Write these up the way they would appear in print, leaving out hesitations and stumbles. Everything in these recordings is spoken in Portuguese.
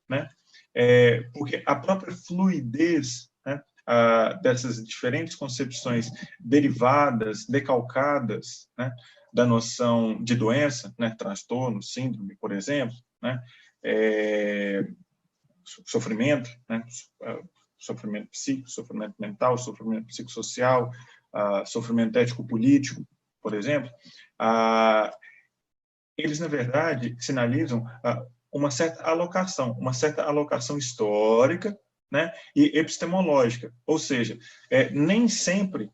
né? Porque a própria fluidez, né, dessas diferentes concepções derivadas, decalcadas, né, da noção de doença, né, transtorno, síndrome, por exemplo, né, sofrimento, né, sofrimento psíquico, sofrimento mental, sofrimento psicossocial, sofrimento ético-político, por exemplo, eles, na verdade, sinalizam uma certa alocação histórica, né, e epistemológica, ou seja, nem sempre,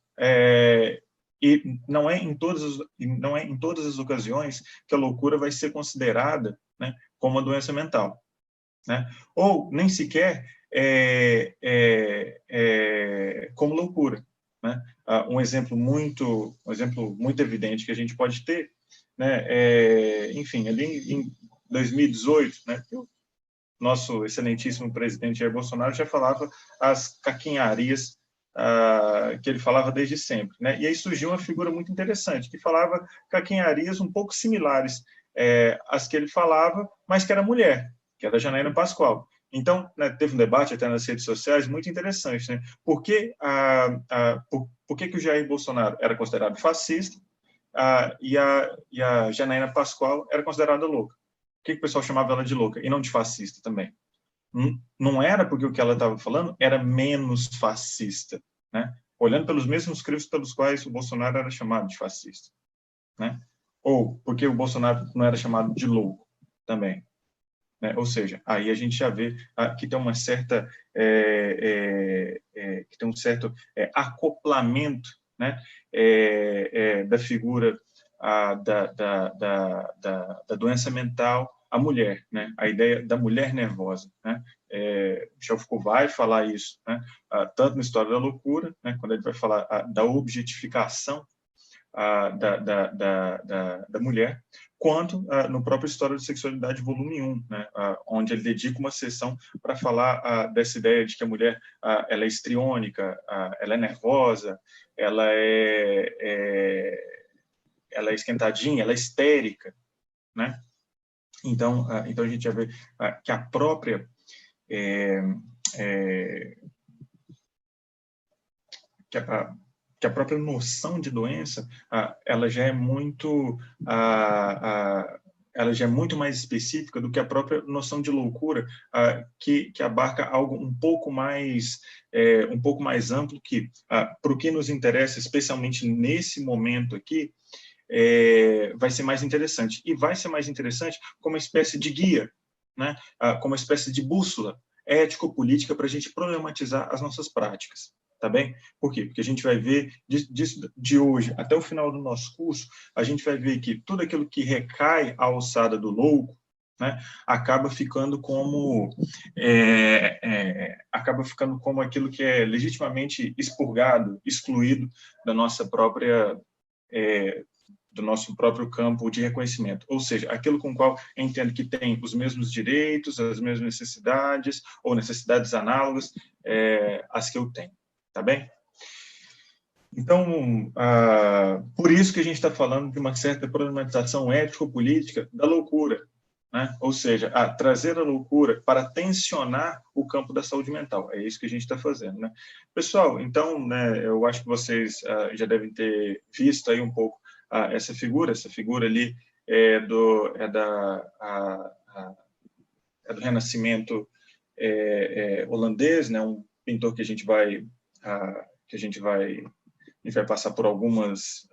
e não é em todas as ocasiões que a loucura vai ser considerada, né, como uma doença mental, né, ou nem sequer como loucura, né? Um exemplo muito evidente que a gente pode ter, né, enfim, ali em 2018, né, o nosso excelentíssimo presidente Jair Bolsonaro já falava as caquinharias que ele falava desde sempre, né? E aí surgiu uma figura muito interessante que falava caquinharias um pouco similares às que ele falava, mas que era mulher, que era Janaína Pascoal. Então, né, teve um debate até nas redes sociais muito interessante, né? Por que que o Jair Bolsonaro era considerado fascista e a Janaína Pascoal era considerada louca? Por que o pessoal chamava ela de louca e não de fascista também? Não era porque o que ela estava falando era menos fascista, né? Olhando pelos mesmos crivos pelos quais o Bolsonaro era chamado de fascista, né? Ou porque o Bolsonaro não era chamado de louco também, né? Ou seja, aí a gente já vê que tem uma certa que tem um certo acoplamento, né? Da figura da doença mental à mulher, né? A ideia da mulher nervosa, né? Michel Foucault vai falar isso, né? Tanto na História da Loucura, né? Quando ele vai falar da objetificação da mulher, quanto no próprio História da Sexualidade, volume 1, né, onde ele dedica uma sessão para falar dessa ideia de que a mulher ela é histriônica, ela é nervosa, ela é esquentadinha, ela é histérica, né? Então a gente já vê que a própria que a própria noção de doença ela já é muito mais específica do que a própria noção de loucura, que abarca algo um pouco mais amplo, que para o que nos interessa, especialmente nesse momento aqui, vai ser mais interessante. E vai ser mais interessante como uma espécie de guia, né? Como uma espécie de bússola ético-política para a gente problematizar as nossas práticas. Tá bem? Por quê? Porque a gente vai ver, de hoje até o final do nosso curso, a gente vai ver que tudo aquilo que recai à alçada do louco, né, acaba ficando como aquilo que é legitimamente expurgado, excluído da nossa própria do nosso próprio campo de reconhecimento, ou seja, aquilo com o qual eu entendo que tem os mesmos direitos, as mesmas necessidades, ou necessidades análogas às que eu tenho, tá bem? Então, por isso que a gente está falando de uma certa problematização ético-política da loucura, né? Ou seja, trazer a loucura para tensionar o campo da saúde mental. É isso que a gente está fazendo, né? Pessoal, então, né, eu acho que vocês já devem ter visto aí um pouco essa figura ali do Renascimento holandês, né? Um pintor que a gente vai passar por algumas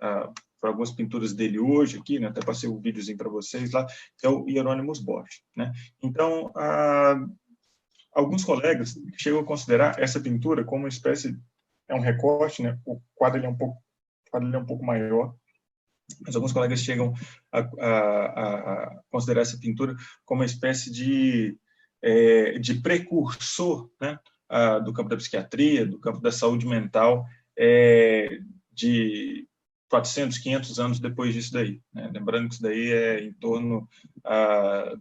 pinturas dele hoje aqui, né? Até passei um videozinho para vocês lá, que é o Hieronymus Bosch, né? Então, alguns colegas chegam a considerar essa pintura como uma espécie, é um recorte, né? O quadro ele é um pouco maior, mas alguns colegas chegam a considerar essa pintura como uma espécie de precursor, né, do campo da psiquiatria, do campo da saúde mental, de 400, 500 anos depois disso daí, né? Lembrando que isso daí é em torno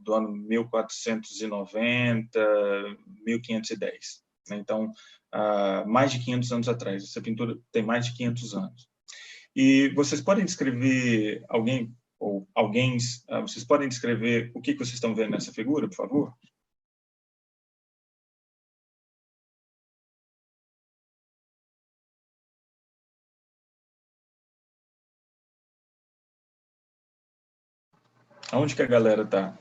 do ano 1490, 1510. Né? Então, mais de 500 anos atrás. Essa pintura tem mais de 500 anos. E vocês podem descrever vocês podem descrever o que vocês estão vendo nessa figura, por favor? Aonde que a galera está?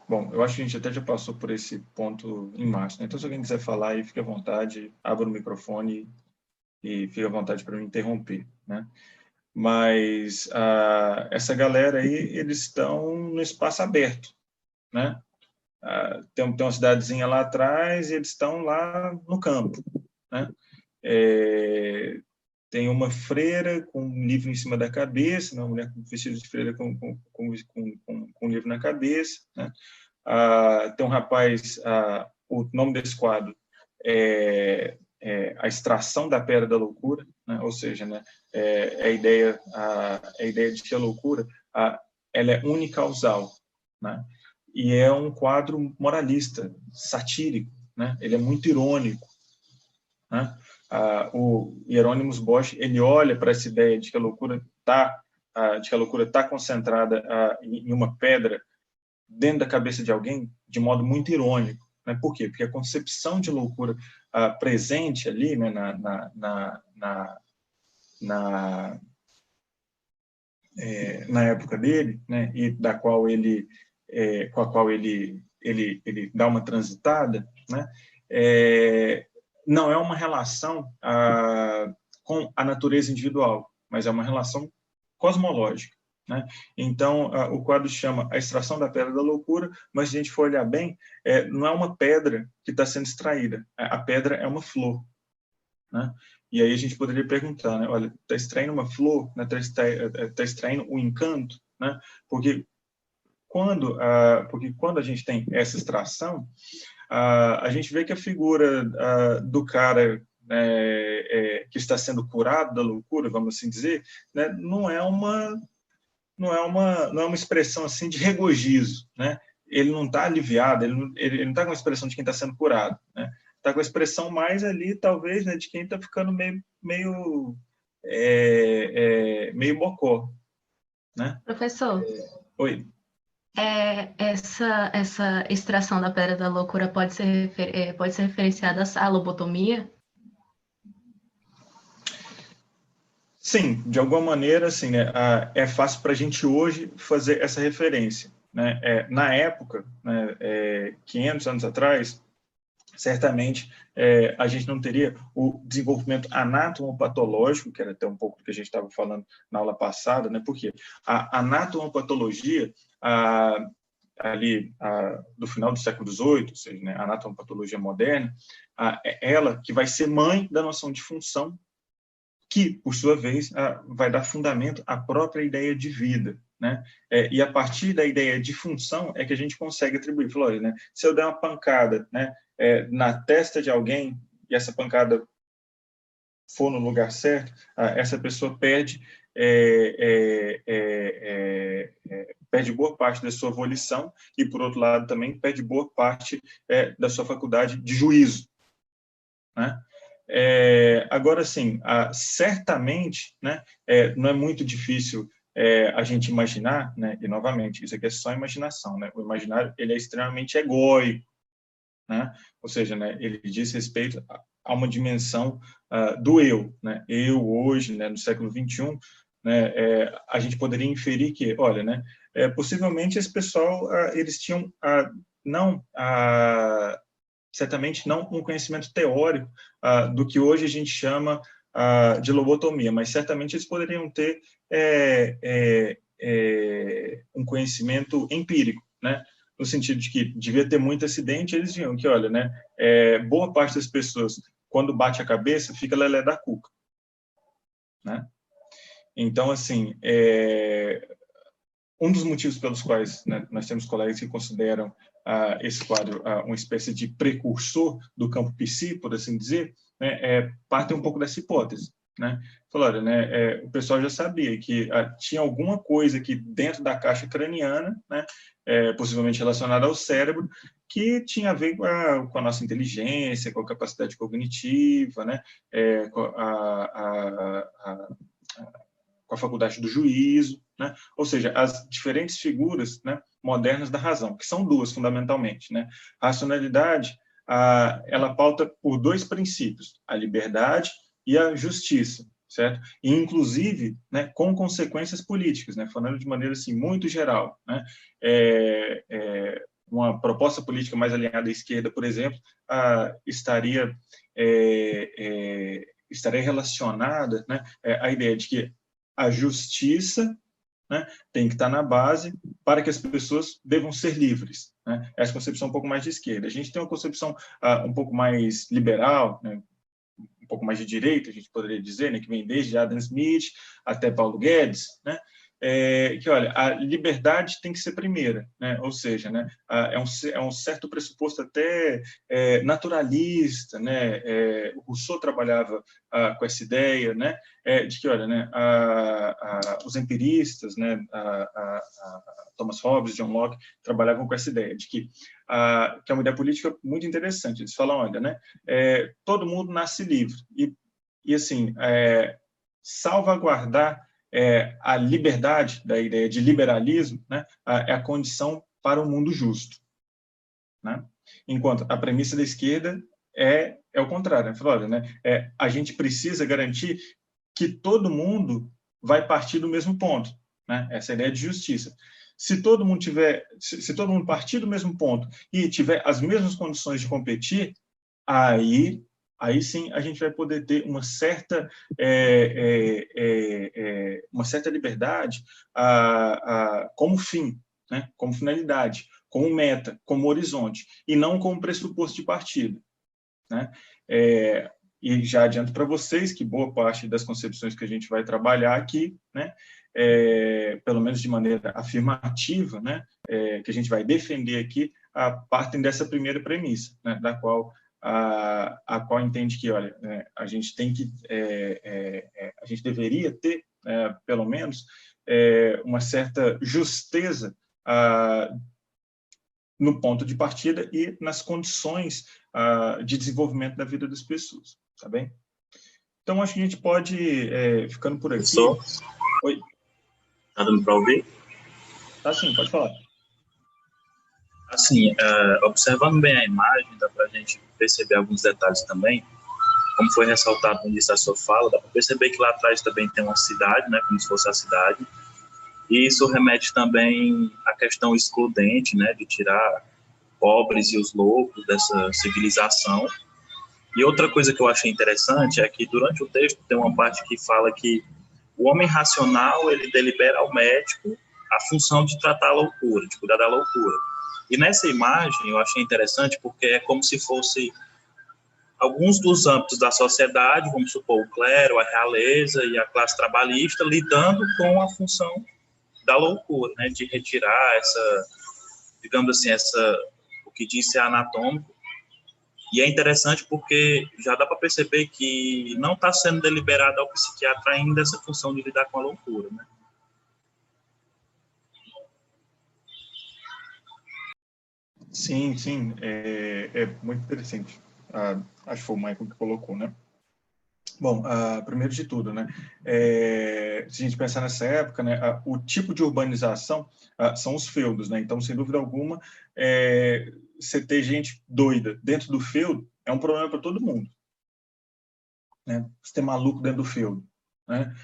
Bom, eu acho que a gente até já passou por esse ponto em março, né? Então, se alguém quiser falar aí, fique à vontade, abra o microfone e fique à vontade para me interromper, né? Mas essa galera aí, eles estão no espaço aberto, né? Tem uma cidadezinha lá atrás e eles estão lá no campo, né? Tem uma freira com um livro em cima da cabeça, uma mulher vestida de freira com um livro na cabeça, né? Tem um rapaz, o nome desse quadro é A Extração da Pedra da Loucura, né? Ou seja, né, a ideia de que a loucura ela é unicausal, né? E é um quadro moralista, satírico, né? Ele é muito irônico, né? O Hieronymus Bosch ele olha para essa ideia de que a loucura está concentrada em uma pedra dentro da cabeça de alguém de modo muito irônico, né? Por quê? Porque a concepção de loucura presente ali, né, na época dele, né, e da qual com a qual ele dá uma transitada, né, não é uma relação com a natureza individual, mas é uma relação cosmológica, né? Então, o quadro chama A Extração da Pedra da Loucura, mas se a gente for olhar bem, não é uma pedra que está sendo extraída, a pedra é uma flor, né? E aí a gente poderia perguntar, né? Olha, está extraindo uma flor, né? Tá extraindo o encanto, né? Porque quando a gente tem essa extração, a gente vê que a figura do cara que está sendo curado da loucura, vamos assim dizer, né? Não é uma expressão assim de regozijo, né? Ele não está aliviado, ele não está com a expressão de quem está sendo curado, né? Está com a expressão mais ali, talvez, né, de quem está ficando meio bocó, né? Professor, Oi. essa extração da pedra da loucura pode ser referenciada à lobotomia? Sim, de alguma maneira, assim, né, é fácil para a gente hoje fazer essa referência, né? Na época, né, 500 anos atrás, certamente a gente não teria o desenvolvimento anatomopatológico, que era até um pouco do que a gente estava falando na aula passada, né? Porque a anatomopatologia, ali do final do século XVIII, ou seja, né, a anatomopatologia moderna, é ela que vai ser mãe da noção de função, que, por sua vez, vai dar fundamento à própria ideia de vida, né? E a partir da ideia de função é que a gente consegue atribuir. Falou, olha, né, se eu der uma pancada, né, na testa de alguém e essa pancada for no lugar certo, essa pessoa perde boa parte da sua volição e, por outro lado, também perde boa parte da sua faculdade de juízo, né? Agora, sim, certamente, né, não é muito difícil a gente imaginar, né, e, novamente, isso aqui é só imaginação, né, o imaginário ele é extremamente egóico, né, ou seja, né, ele diz respeito a uma dimensão do eu, né, eu hoje, né, no século XXI, né, a gente poderia inferir que, olha, né, possivelmente esse pessoal, eles tinham não certamente não um conhecimento teórico do que hoje a gente chama de lobotomia, mas certamente eles poderiam ter um conhecimento empírico, né? No sentido de que devia ter muito acidente, eles diziam que, olha, né, boa parte das pessoas, quando bate a cabeça, fica lelé da cuca, né? Então, assim, um dos motivos pelos quais, né, nós temos colegas que consideram esse quadro uma espécie de precursor do campo psi, por assim dizer, né, parte um pouco dessa hipótese, né? Falaram, né, o pessoal já sabia que tinha alguma coisa aqui dentro da caixa craniana, né, possivelmente relacionada ao cérebro, que tinha a ver com a nossa inteligência, com a capacidade cognitiva, né, com a faculdade do juízo, né? Ou seja, as diferentes figuras, né, modernas da razão, que são duas fundamentalmente, né? A racionalidade, ela pauta por dois princípios: a liberdade e a justiça. Ou certo? E, inclusive, né, com consequências políticas, né, falando de maneira assim, muito geral. Né? Uma proposta política mais alinhada à esquerda, por exemplo, estaria relacionada, né, à ideia de que a justiça, né, tem que estar na base para que as pessoas devam ser livres. Né? Essa concepção é um pouco mais de esquerda. A gente tem uma concepção um pouco mais liberal, né, um pouco mais de direita, a gente poderia dizer, né, que vem desde Adam Smith até Paulo Guedes, né, que, olha, a liberdade tem que ser primeira, né, ou seja, né, é um certo pressuposto até naturalista, né, o Rousseau trabalhava com essa ideia, né, de que, olha, né, os empiristas, né, Thomas Hobbes, John Locke, trabalhavam com essa ideia de que é uma ideia política muito interessante. Eles falam, olha, né, todo mundo nasce livre e assim, salvaguardar a liberdade da ideia de liberalismo, né, é a condição para um mundo justo, né? Enquanto a premissa da esquerda é o contrário, né? Fala, olha, né, a gente precisa garantir que todo mundo vai partir do mesmo ponto, né? Essa ideia de justiça. Se todo mundo partir do mesmo ponto e tiver as mesmas condições de competir, aí sim a gente vai poder ter uma certa liberdade como fim, né? Como finalidade, como meta, como horizonte, e não como pressuposto de partida, né? E já adianto para vocês que boa parte das concepções que a gente vai trabalhar aqui, né, pelo menos de maneira afirmativa, né, que a gente vai defender aqui, partem dessa primeira premissa, né, da qual a qual entende que, olha, a gente tem que, a gente deveria ter, pelo menos, uma certa justeza no ponto de partida e nas condições de desenvolvimento da vida das pessoas, tá bem? Então, acho que a gente pode, ficando por aqui... Professor? Oi? Tá dando para ouvir? Tá sim, pode falar. Assim, observando bem a imagem, dá para a gente perceber alguns detalhes também. Como foi ressaltado no início da sua fala, dá para perceber que lá atrás também tem uma cidade, né, como se fosse a cidade. E isso remete também à questão excludente, né, de tirar pobres e os loucos dessa civilização. E outra coisa que eu achei interessante é que durante o texto tem uma parte que fala que o homem racional, ele delibera ao médico a função de tratar a loucura, de cuidar da loucura. E nessa imagem eu achei interessante porque é como se fosse alguns dos âmbitos da sociedade, vamos supor o clero, a realeza e a classe trabalhista, lidando com a função da loucura, né, de retirar essa, digamos assim, o que disse é anatômico. E é interessante porque já dá para perceber que não está sendo deliberado ao psiquiatra ainda essa função de lidar com a loucura, né? Sim, sim, é muito interessante. Acho que foi o Michael que colocou, né? Bom, primeiro de tudo, né, se a gente pensar nessa época, né, o tipo de urbanização são os feudos, né? Então, sem dúvida alguma, você ter gente doida dentro do feudo é um problema para todo mundo, né? Você ter maluco dentro do feudo, né?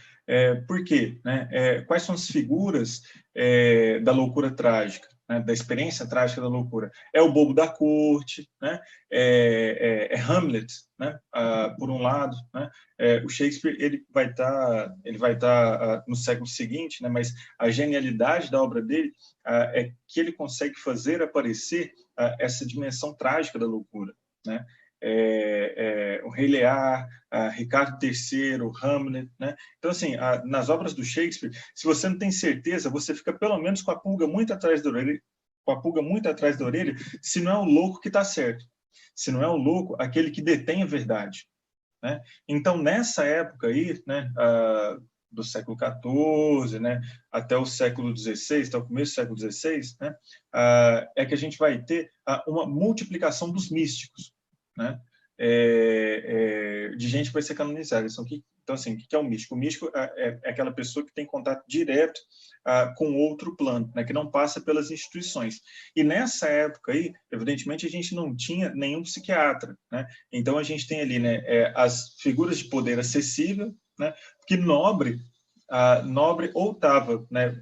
Por quê? Né? Quais são as figuras da loucura trágica? Né, da experiência trágica da loucura. É o bobo da corte, né? Hamlet, né? Por um lado, né? O Shakespeare ele vai estar no século seguinte, né? Mas a genialidade da obra dele é que ele consegue fazer aparecer essa dimensão trágica da loucura, né? O Rei Lear, Ricardo III, Hamlet, né? Então, assim, nas obras do Shakespeare, se você não tem certeza, você fica pelo menos com a pulga muito atrás da orelha, se não é o louco que está certo, se não é o louco, aquele que detém a verdade, né? Então, nessa época aí, né, do século XIV, né, até o século XVI, até o começo do século XVI, né, é que a gente vai ter uma multiplicação dos místicos, né? De gente que vai ser canonizada. Então, assim, o que é o místico? O místico é aquela pessoa que tem contato direto com outro plano, né, que não passa pelas instituições. E nessa época aí, evidentemente, a gente não tinha nenhum psiquiatra, né? Então, a gente tem ali, né, as figuras de poder acessível, né? Porque nobre ou estava, né,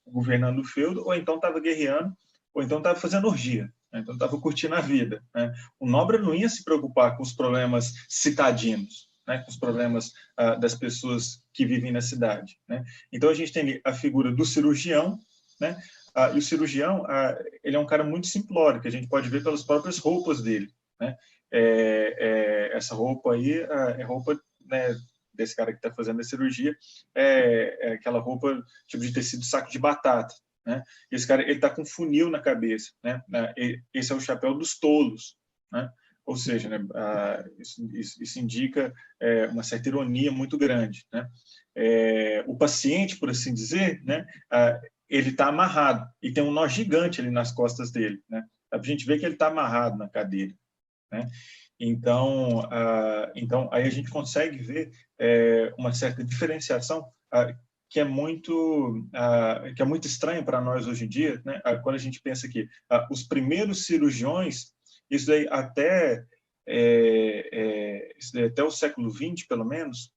governando o feudo, ou então estava guerreando, ou então estava fazendo orgia, né? Então estava curtindo a vida, né? O nobre não ia se preocupar com os problemas citadinos, né? Com os problemas das pessoas que vivem na cidade, né? Então a gente tem a figura do cirurgião, né? E o cirurgião, ele é um cara muito simplório, que a gente pode ver pelas próprias roupas dele, né? Essa roupa aí é roupa, né, desse cara que está fazendo a cirurgia, é aquela roupa tipo de tecido saco de batata, né? Esse cara, ele está com funil na cabeça, né? Esse é o chapéu dos tolos, né? Ou seja, né, isso indica uma certa ironia muito grande, né? O paciente, por assim dizer, né, ele está amarrado e tem um nó gigante ali nas costas dele, né? A gente vê que ele está amarrado na cadeira, né? Então, aí a gente consegue ver uma certa diferenciação que é muito estranho para nós hoje em dia, né? Quando a gente pensa que os primeiros cirurgiões, isso daí até o século XX, pelo menos,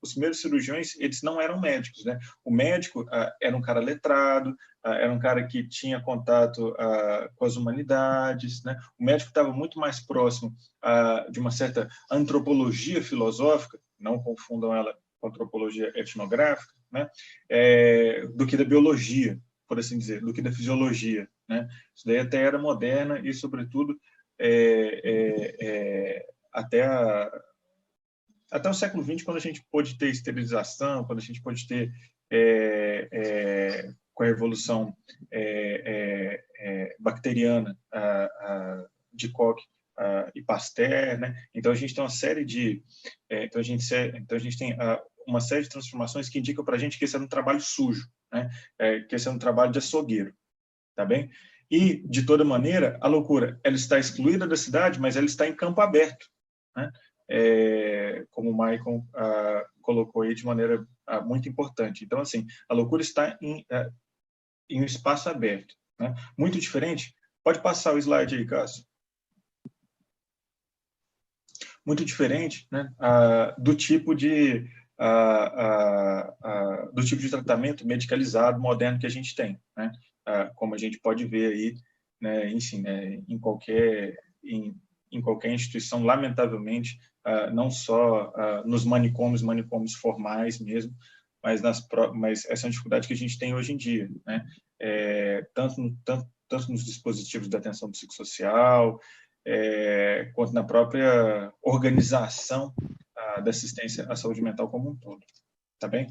os primeiros cirurgiões, eles não eram médicos, né? O médico era um cara letrado, era um cara que tinha contato com as humanidades, né? O médico estava muito mais próximo de uma certa antropologia filosófica, não confundam ela com antropologia etnográfica, né? Do que da biologia, por assim dizer, do que da fisiologia, né? Isso daí até era moderna e, sobretudo, até o século XX, quando a gente pôde ter esterilização, quando a gente pôde ter, com a revolução bacteriana de Koch e Pasteur, né? Então a gente tem uma série de, então a gente tem uma série de transformações que indicam para a gente que esse era um trabalho sujo, né? Que esse é um trabalho de açougueiro, tá bem? E, de toda maneira, a loucura, ela está excluída da cidade, mas ela está em campo aberto, né? Como o Michael colocou aí de maneira muito importante. Então, assim, a loucura está em um espaço aberto, né? Muito diferente. Pode passar o slide aí, Cássio. Muito diferente, né? Do tipo de tratamento medicalizado moderno que a gente tem, né? Como a gente pode ver aí, né, enfim, em qualquer instituição, lamentavelmente, não só nos manicômios formais mesmo, mas essa é uma dificuldade que a gente tem hoje em dia, né? Tanto nos dispositivos de atenção psicossocial, quanto na própria organização da assistência à saúde mental como um todo. Tá bem?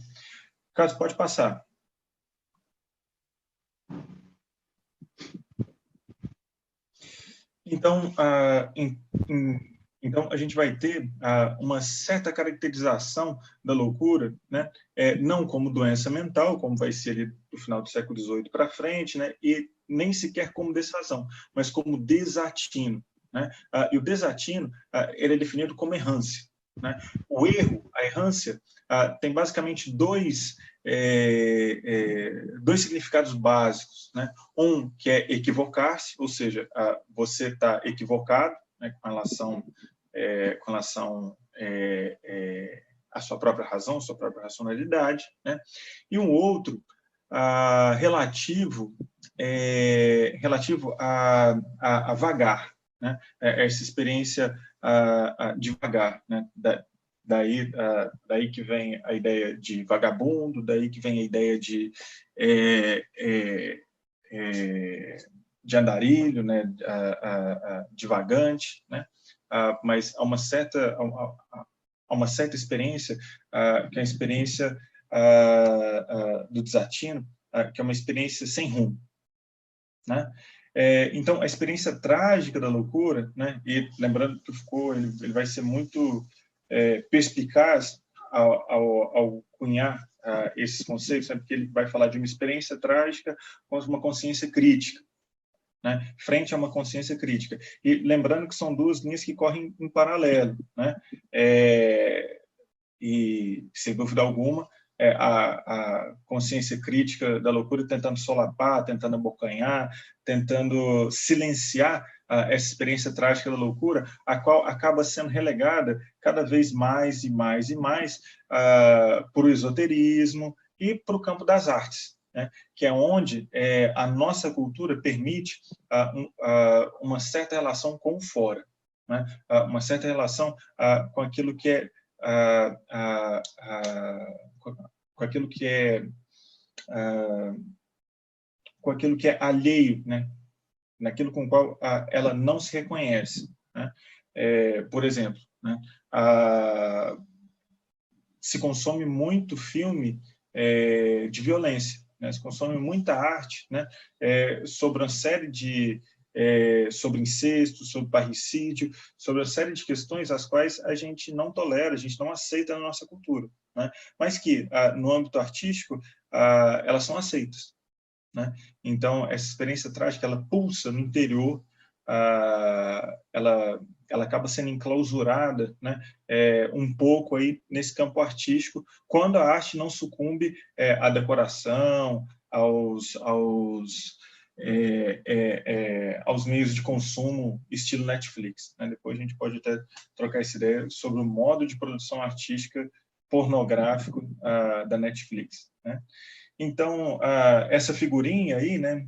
Carlos, pode passar. Então, então a gente vai ter uma certa caracterização da loucura, né? Não como doença mental, como vai ser ali do final do século XVIII para frente, né? E nem sequer como desfasão, mas como desatino, né? E o desatino, ele é definido como errância, né? O erro, a errância, tem basicamente dois significados básicos, né? Um que é equivocar-se, ou seja, você está equivocado, né, com relação à sua própria razão, à sua própria racionalidade, né? E um outro relativo a vagar, né? Essa experiência devagar, né? Daí que vem a ideia de vagabundo, daí que vem a ideia de andarilho, né? Divagante, né? Mas há uma certa experiência, que é a experiência do desatino, que é uma experiência sem rumo, né? Então, a experiência trágica da loucura, né? E lembrando que o Foucault ele vai ser muito perspicaz ao cunhar esses conceitos, né? Porque ele vai falar de uma experiência trágica com uma consciência crítica, né? Frente a uma consciência crítica. E lembrando que são duas linhas que correm em paralelo, né? E, sem dúvida alguma, a consciência crítica da loucura tentando solapar, tentando abocanhar, tentando silenciar essa experiência trágica da loucura, a qual acaba sendo relegada cada vez mais e mais e mais para o esoterismo e para o campo das artes, né? Que é onde a nossa cultura permite uma certa relação com o fora, né? Uma certa relação com aquilo que é com aquilo que é com aquilo que é alheio, né? Naquilo com o qual ela não se reconhece, né? Por exemplo, né? Se consome muito filme de violência, né? Se consome muita arte, né? Sobre uma série de sobre incesto, sobre parricídio, sobre uma série de questões as quais a gente não tolera, a gente não aceita na nossa cultura, né? Mas que, no âmbito artístico, elas são aceitas, né? Então, essa experiência trágica, ela pulsa no interior, ela acaba sendo enclausurada, né? Um pouco aí nesse campo artístico, quando a arte não sucumbe à decoração, aos meios de consumo estilo Netflix, né? Depois a gente pode até trocar essa ideia sobre o modo de produção artística pornográfico da Netflix, né? Então, essa figurinha aí, né?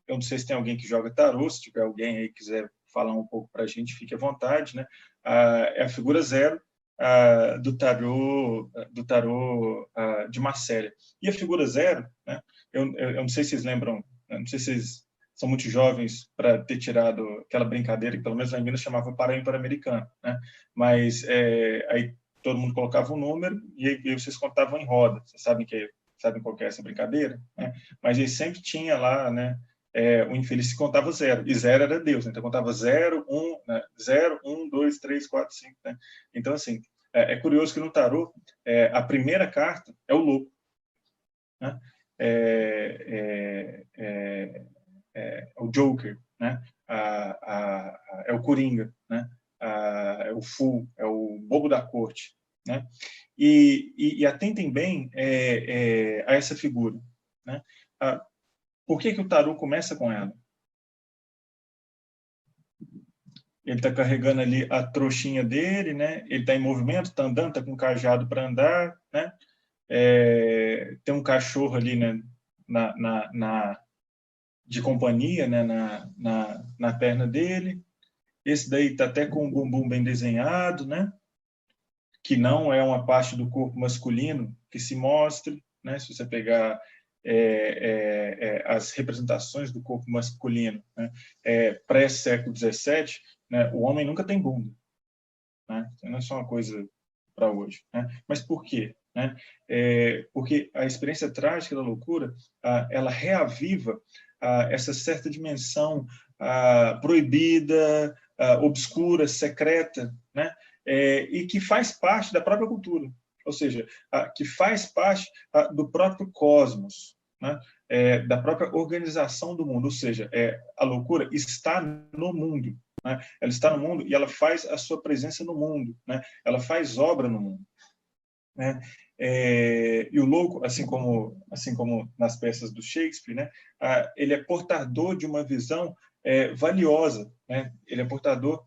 Eu não sei se tem alguém que joga tarô, se tiver alguém aí que quiser falar um pouco para a gente, fique à vontade, né? É a figura 0 do tarô de Marcélia. E a figura 0, né? Eu não sei se vocês lembram, não sei se vocês são muito jovens para ter tirado aquela brincadeira que pelo menos lá em Minas chamava para Interamericano, né? Mas aí todo mundo colocava um número e aí vocês contavam em roda. Vocês sabem qual que é essa brincadeira, né? Mas ele sempre tinha lá, né? O infeliz contava 0, e 0 era Deus, né? Então contava 0, 1, né? 0, 1, 2, 3, 4, 5, né? Então, assim, é curioso que no tarô, a primeira carta é o louco, né? O Joker, né? É o Coringa, né? É o Fool, é o bobo da corte, né? E atentem bem a essa figura, né? Por que o tarô começa com ela? Ele está carregando ali a trouxinha dele, né? Ele está em movimento, está andando, está com um cajado para andar, né? Tem um cachorro ali, né? De companhia, né? Na perna dele. Esse daí está até com o bumbum bem desenhado, né? Que não é uma parte do corpo masculino que se mostre, né? Se você pegar as representações do corpo masculino, né? Pré-século XVII, né? O homem nunca tem bunda, né? Isso não é só uma coisa para hoje, né? Mas por quê? Né? Porque a experiência trágica da loucura, ela reaviva essa certa dimensão proibida, obscura, secreta, né? E que faz parte da própria cultura, ou seja, que faz parte do próprio cosmos, né? Da própria organização do mundo, ou seja, a loucura está no mundo, né? Ela está no mundo e ela faz a sua presença no mundo, né? Ela faz obra no mundo, né? E o louco, assim como nas peças do Shakespeare, né? Ele é portador de uma visão valiosa, né? Ele é portador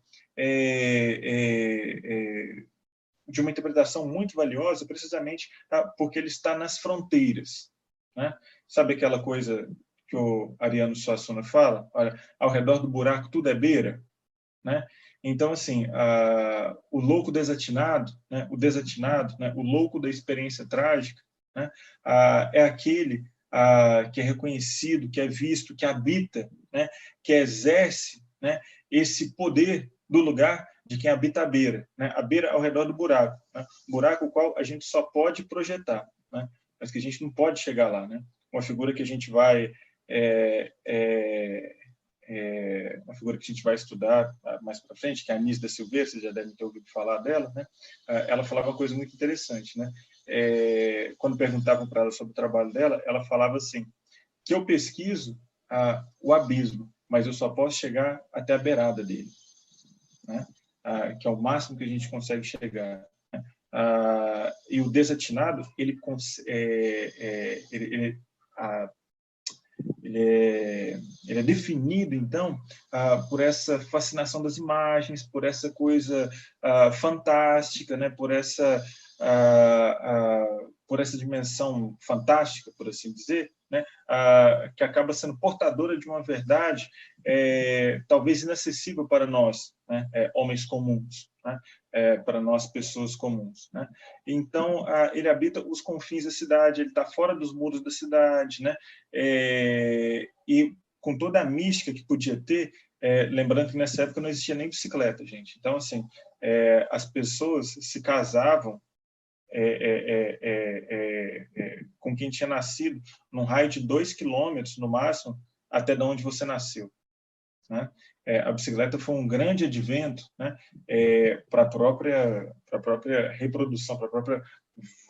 de uma interpretação muito valiosa, precisamente porque ele está nas fronteiras, né? Sabe aquela coisa que o Ariano Suassuna fala? Olha, ao redor do buraco tudo é beira, né? Então, assim, o louco desatinado, né? O desatinado, né? O louco da experiência trágica, né? É aquele que é reconhecido, que é visto, que habita, né? Que exerce, né? Esse poder do lugar de quem habita a beira, né? A beira ao redor do buraco, né? Buraco o qual a gente só pode projetar, né? Mas que a gente não pode chegar lá, né? Uma figura que a gente vai uma figura que a gente vai estudar mais para frente, que é a Anísia da Silveira, vocês já devem ter ouvido falar dela, né? Ela falava uma coisa muito interessante, né? Quando perguntavam para ela sobre o trabalho dela, ela falava assim, que eu pesquiso o abismo, mas eu só posso chegar até a beirada dele, né? Que é o máximo que a gente consegue chegar, né? E o desatinado, ele é definido, então, por essa fascinação das imagens, por essa coisa fantástica, né? Por essa dimensão fantástica, por assim dizer, né? Que acaba sendo portadora de uma verdade talvez inacessível para nós, né? Homens comuns, né? Para nós, pessoas comuns, né? Então, ele habita os confins da cidade, ele está fora dos muros da cidade, né? E com toda a mística que podia ter, lembrando que nessa época não existia nem bicicleta, gente. Então, assim, as pessoas se casavam com quem tinha nascido num raio de 2 quilômetros, no máximo, até de onde você nasceu, né? A bicicleta foi um grande advento, né? Para a própria reprodução, para a própria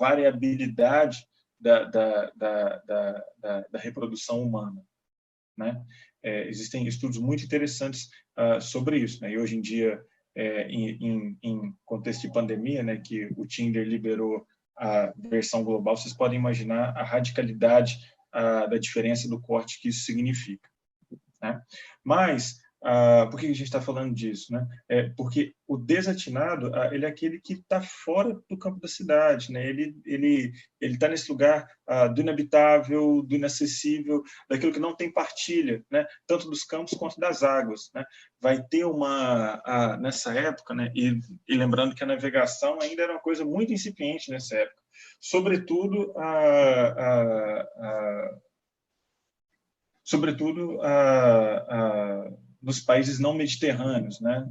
variabilidade da reprodução humana, né? Existem estudos muito interessantes sobre isso, né? E hoje em dia, em contexto de pandemia, né, que o Tinder liberou a versão global, vocês podem imaginar a radicalidade da diferença do corte que isso significa, né? Mas por que a gente está falando disso, né? Porque o desatinado, ele é aquele que está fora do campo da cidade, né? Ele está nesse lugar do inabitável, do inacessível, daquilo que não tem partilha, né? Tanto dos campos quanto das águas, né? Vai ter nessa época, né? E lembrando que a navegação ainda era uma coisa muito incipiente nessa época, sobretudo nos países não mediterrâneos, né?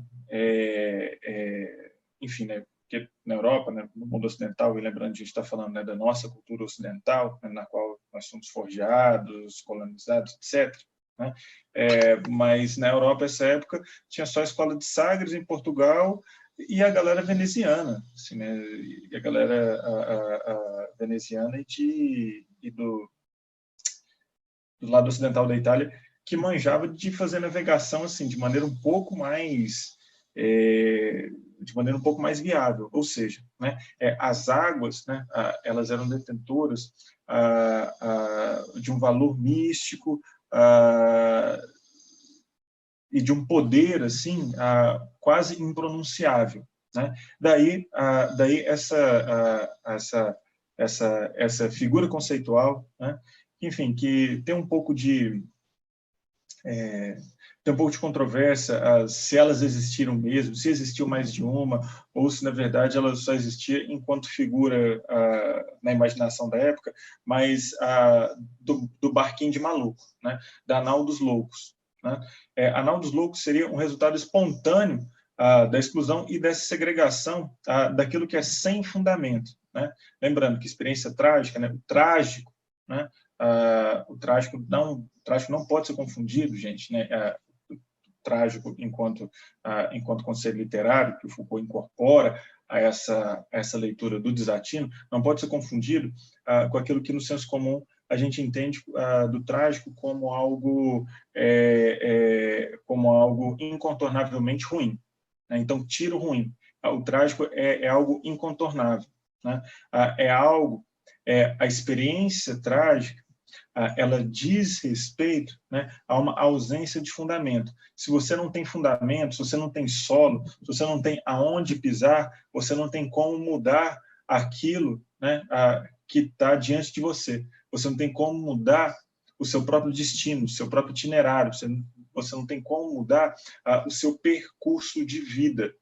Enfim, né? Porque na Europa, né, no mundo ocidental, e lembrando, a gente está falando, né, da nossa cultura ocidental, né, na qual nós somos forjados, colonizados, etc., né? Mas na Europa, essa época, tinha só a escola de Sagres, em Portugal, e a galera veneziana, assim, né? E a galera veneziana e do lado ocidental da Itália, que manjava de fazer navegação assim de maneira um pouco mais viável, ou seja, né, as águas, né, elas eram detentoras de um valor místico e de um poder assim quase impronunciável, né? Daí essa figura conceitual, né? Enfim, que tem um pouco de controvérsia se elas existiram mesmo, se existiu mais de uma, ou se, na verdade, ela só existia enquanto figura na imaginação da época, mas do barquinho de maluco, né? Da nau dos loucos, né? A nau dos loucos seria um resultado espontâneo da exclusão e dessa segregação daquilo que é sem fundamento, né? Lembrando que experiência trágica, né? O trágico, né? O trágico não pode ser confundido, gente, né? O trágico enquanto conceito literário que o Foucault incorpora a essa leitura do desatino, não pode ser confundido com aquilo que no senso comum a gente entende do trágico como algo incontornavelmente ruim, né? Então, tiro ruim. O trágico é algo incontornável, né? A experiência trágica, ela diz respeito, né, a uma ausência de fundamento. Se você não tem fundamento, se você não tem solo, se você não tem aonde pisar, você não tem como mudar aquilo, né, que está diante de você. Você não tem como mudar o seu próprio destino, o seu próprio itinerário. Você não tem como mudar o seu percurso de vida,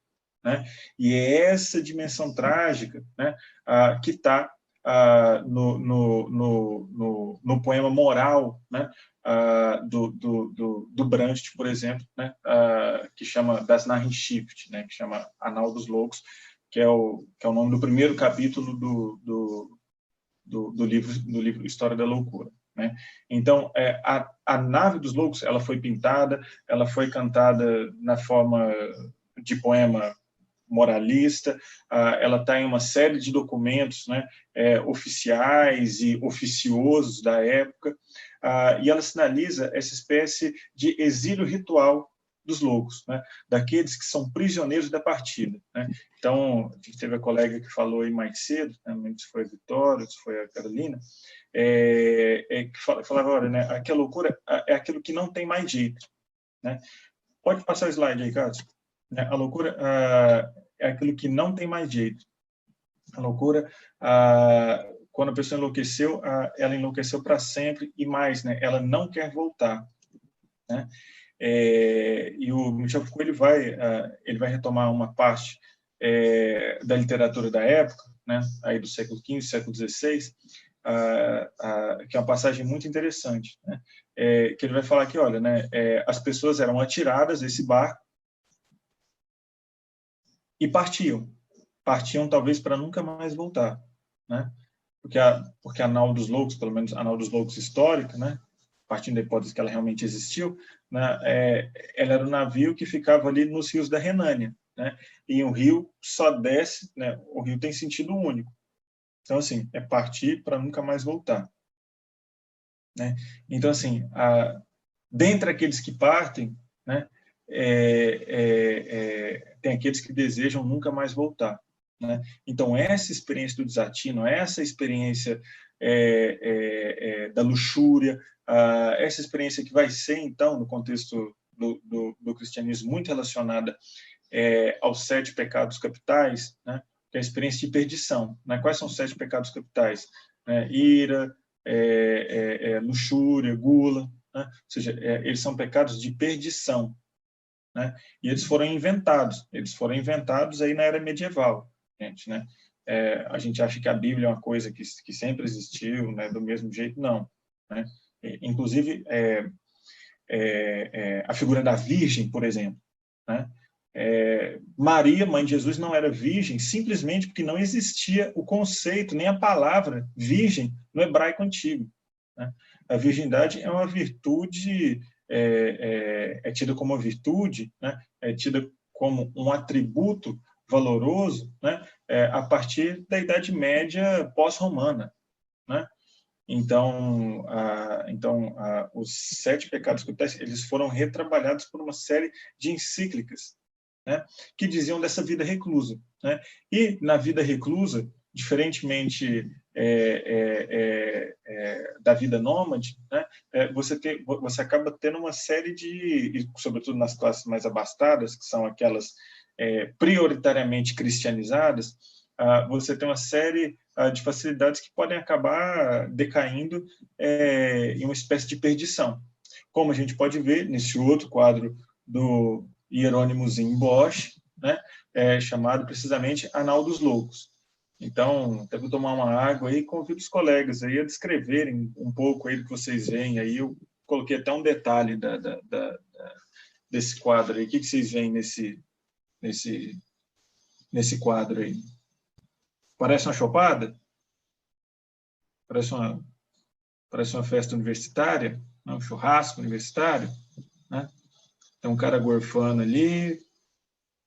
né? E é essa dimensão trágica, né, que está no poema Moral, né, do Brandt, por exemplo, né, que chama Das Narrenschift, né, que chama A Nau dos Loucos, que é o nome do primeiro capítulo do livro História da Loucura, né? Então, a Nave dos Loucos, ela foi pintada, ela foi cantada na forma de poema moralista, ela está em uma série de documentos, né, oficiais e oficiosos da época, e ela sinaliza essa espécie de exílio ritual dos loucos, né? Daqueles que são prisioneiros da partida, né? Então, a gente teve a colega que falou aí mais cedo, né? Não lembro se foi a Vitória, se foi a Carolina, que falava, olha, né? Aquela loucura é aquilo que não tem mais jeito, né? Pode passar o slide aí, Carlos. A loucura é aquilo que não tem mais jeito. A loucura, quando a pessoa enlouqueceu, ela enlouqueceu para sempre e mais, né? Ela não quer voltar, né? E o Michel Foucault ele vai retomar uma parte da literatura da época, né? Aí do século XV, século XVI, que é uma passagem muito interessante, né? Que ele vai falar que, olha, né? As pessoas eram atiradas desse barco e partiam talvez para nunca mais voltar, né? Porque a nau dos loucos, pelo menos a nau dos loucos histórica, né? Partindo da hipótese que ela realmente existiu, né? Ela era um navio que ficava ali nos rios da Renânia, né? E o rio só desce, né? O rio tem sentido único. Então, assim, é partir para nunca mais voltar, né? Então, assim, dentre aqueles que partem, né? Tem aqueles que desejam nunca mais voltar, né? Então, essa experiência do desatino, essa experiência da luxúria, essa experiência que vai ser, então, no contexto do cristianismo, muito relacionada aos 7 pecados capitais, né? Que é a experiência de perdição, né? Quais são os 7 pecados capitais? Ira, luxúria, gula, né? Ou seja, eles são pecados de perdição, né? E eles foram inventados aí na era medieval, gente, né? A gente acha que a Bíblia é uma coisa que sempre existiu, né? Do mesmo jeito, não, né? Inclusive, a figura da Virgem, por exemplo, né? Maria, mãe de Jesus, não era virgem simplesmente porque não existia o conceito, nem a palavra virgem no hebraico antigo, né? A virgindade é uma virtude, é tida como uma virtude, né? É tida como um atributo valoroso, né? A partir da Idade Média pós-romana, né? Então, os 7 pecados capitais, eles foram retrabalhados por uma série de encíclicas, né, que diziam dessa vida reclusa, né? E na vida reclusa, diferentemente da vida nômade, né, você acaba tendo uma série de, sobretudo nas classes mais abastadas, que são aquelas prioritariamente cristianizadas, você tem uma série de facilidades que podem acabar decaindo em uma espécie de perdição. Como a gente pode ver nesse outro quadro do Hieronymus Bosch, né, chamado precisamente A Nau dos Loucos. Então, até vou tomar uma água aí e convido os colegas aí a descreverem um pouco aí do que vocês veem aí. Eu coloquei até um detalhe desse quadro aí. O que vocês veem nesse quadro aí? Parece uma chopada? Parece uma festa universitária? Um churrasco universitário? Né? Tem um cara gorfando ali,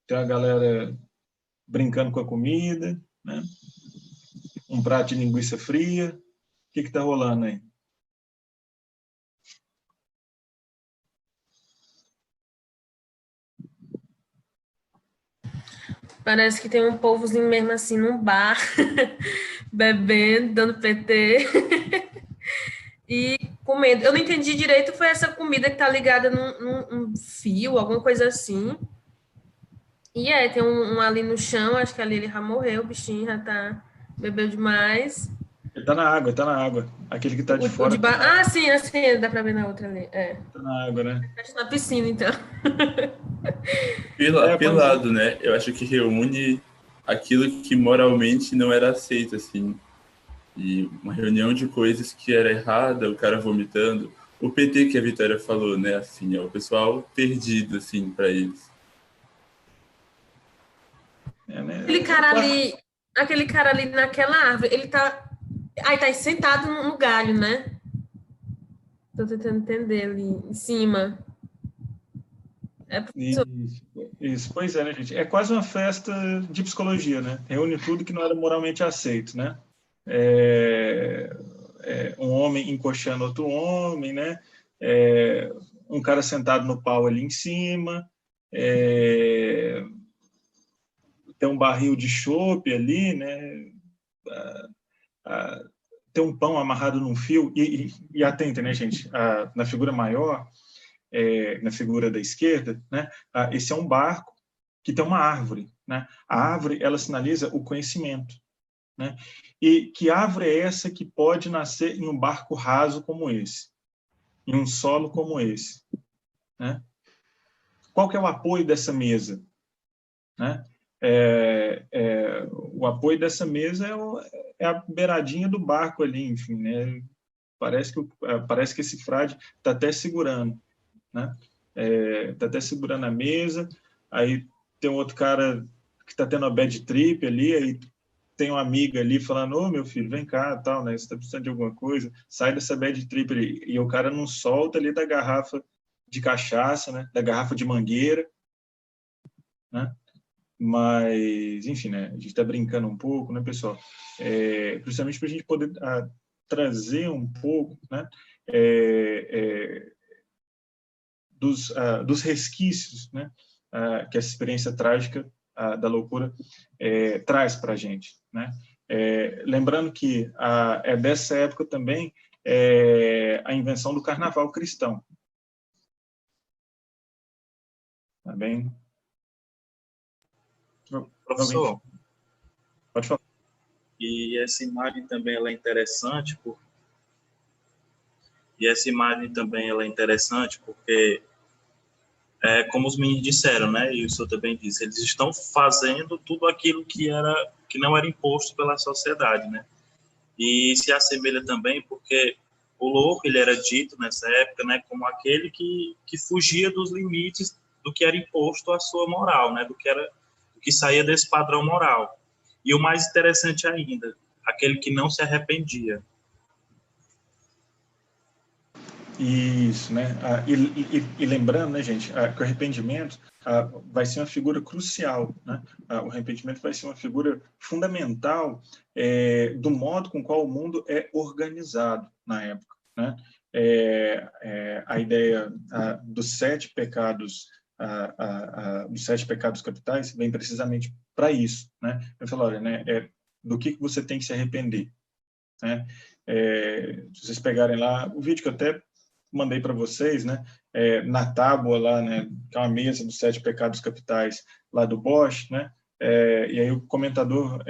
tem uma galera brincando com a comida, né? Um prato de linguiça fria. O que está rolando aí? Parece que tem um povozinho mesmo assim num bar, bebendo, dando PT e comendo. Eu não entendi direito, foi essa comida que tá ligada num fio, alguma coisa assim. E tem um ali no chão, acho que ali ele já morreu, o bichinho já tá, bebeu demais. Ele tá na água. Aquele que tá de fora. Sim, assim, dá pra ver na outra ali. Tá na água, né? Tá na piscina, então. Pelado, né? Eu acho que reúne aquilo que moralmente não era aceito, assim. E uma reunião de coisas que era errada, o cara vomitando. O PT que a Vitória falou, né? Assim, é o pessoal perdido, assim, para eles. Né? Aquele cara ali naquela árvore, ele tá... tá sentado no galho, né? Tô tentando entender ali, em cima. Isso, pois é, né, gente? É quase uma festa de psicologia, né? Reúne tudo que não era moralmente aceito, né? Um homem encoxando outro homem, né? um cara sentado no pau ali em cima, tem um barril de chopp ali, né? Tem um pão amarrado num fio, e atenta, né, gente? Na figura maior, na figura da esquerda, né? Esse é um barco que tem uma árvore, né? A árvore, ela sinaliza o conhecimento, né? E que árvore é essa que pode nascer em um barco raso como esse, em um solo como esse, né? Qual que é o apoio dessa mesa, né? O apoio dessa mesa é a beiradinha do barco ali, enfim, né? Parece que esse frade está até segurando, né? Está até segurando a mesa, aí tem um outro cara que está tendo uma bad trip ali, aí tem uma amiga ali falando, ô, meu filho, vem cá, tal, né? Você está precisando de alguma coisa, sai dessa bad trip ali. E o cara não solta ali da garrafa de cachaça, né? Da garrafa de mangueira, né? Mas, enfim, né? A gente está brincando um pouco, né, pessoal? Principalmente para a gente poder trazer um pouco, né? Dos resquícios, né? Que essa experiência trágica da loucura traz para a gente, né? Lembrando que é dessa época também a invenção do carnaval cristão. Tá bem? Professor, Pode falar. e essa imagem também ela é interessante, porque como os meninos disseram, né, e o senhor também disse, eles estão fazendo tudo aquilo que não era imposto pela sociedade, né? E se assemelha também porque o louco, ele era dito nessa época, né, como aquele que fugia dos limites do que era imposto à sua moral, né, do que saía desse padrão moral. E o mais interessante ainda, aquele que não se arrependia. Isso, né? E lembrando, né, gente, que o arrependimento vai ser uma figura crucial, né? O arrependimento vai ser uma figura fundamental do modo com qual o mundo é organizado na época, né? A ideia dos 7 pecados, dos 7 pecados capitais, vem precisamente para isso, né? Eu falo, olha, né? Do que você tem que se arrepender, né? Se vocês pegarem lá o vídeo que eu até mandei para vocês, né? Na tábua lá, né? Que é uma mesa dos 7 pecados capitais lá do Bosch, né? E aí o comentador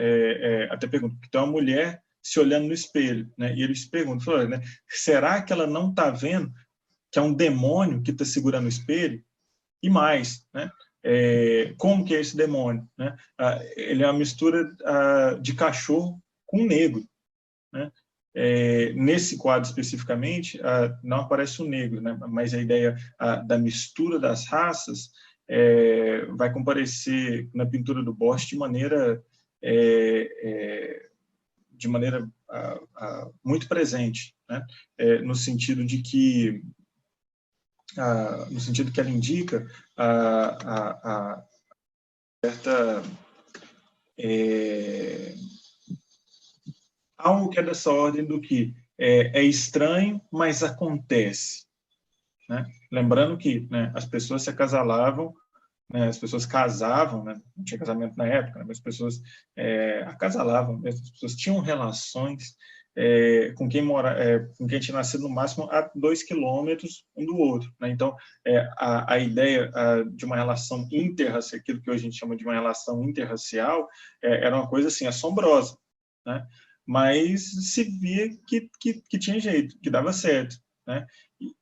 até pergunta, que tem uma mulher se olhando no espelho, né? E ele se pergunta, falou, né? Será que ela não está vendo que é um demônio que está segurando o espelho? E mais, né? Como que é esse demônio, né? Ele é uma mistura de cachorro com negro, né? Nesse quadro especificamente, não aparece o negro, né? Mas a ideia da mistura das raças vai comparecer na pintura do Bosch de maneira muito presente, né? No sentido que ela indica certa algo que é dessa ordem do que é estranho, mas acontece, né? Lembrando que, né, as pessoas se acasalavam, né, as pessoas casavam, né? Não tinha casamento na época, né, mas as pessoas acasalavam, as pessoas tinham relações com quem tinha nascido no máximo a 2 quilômetros um do outro, né? Então, a ideia de uma relação interracial, aquilo que hoje a gente chama de uma relação interracial, era uma coisa assim assombrosa, né? Mas se via que tinha jeito, que dava certo, né?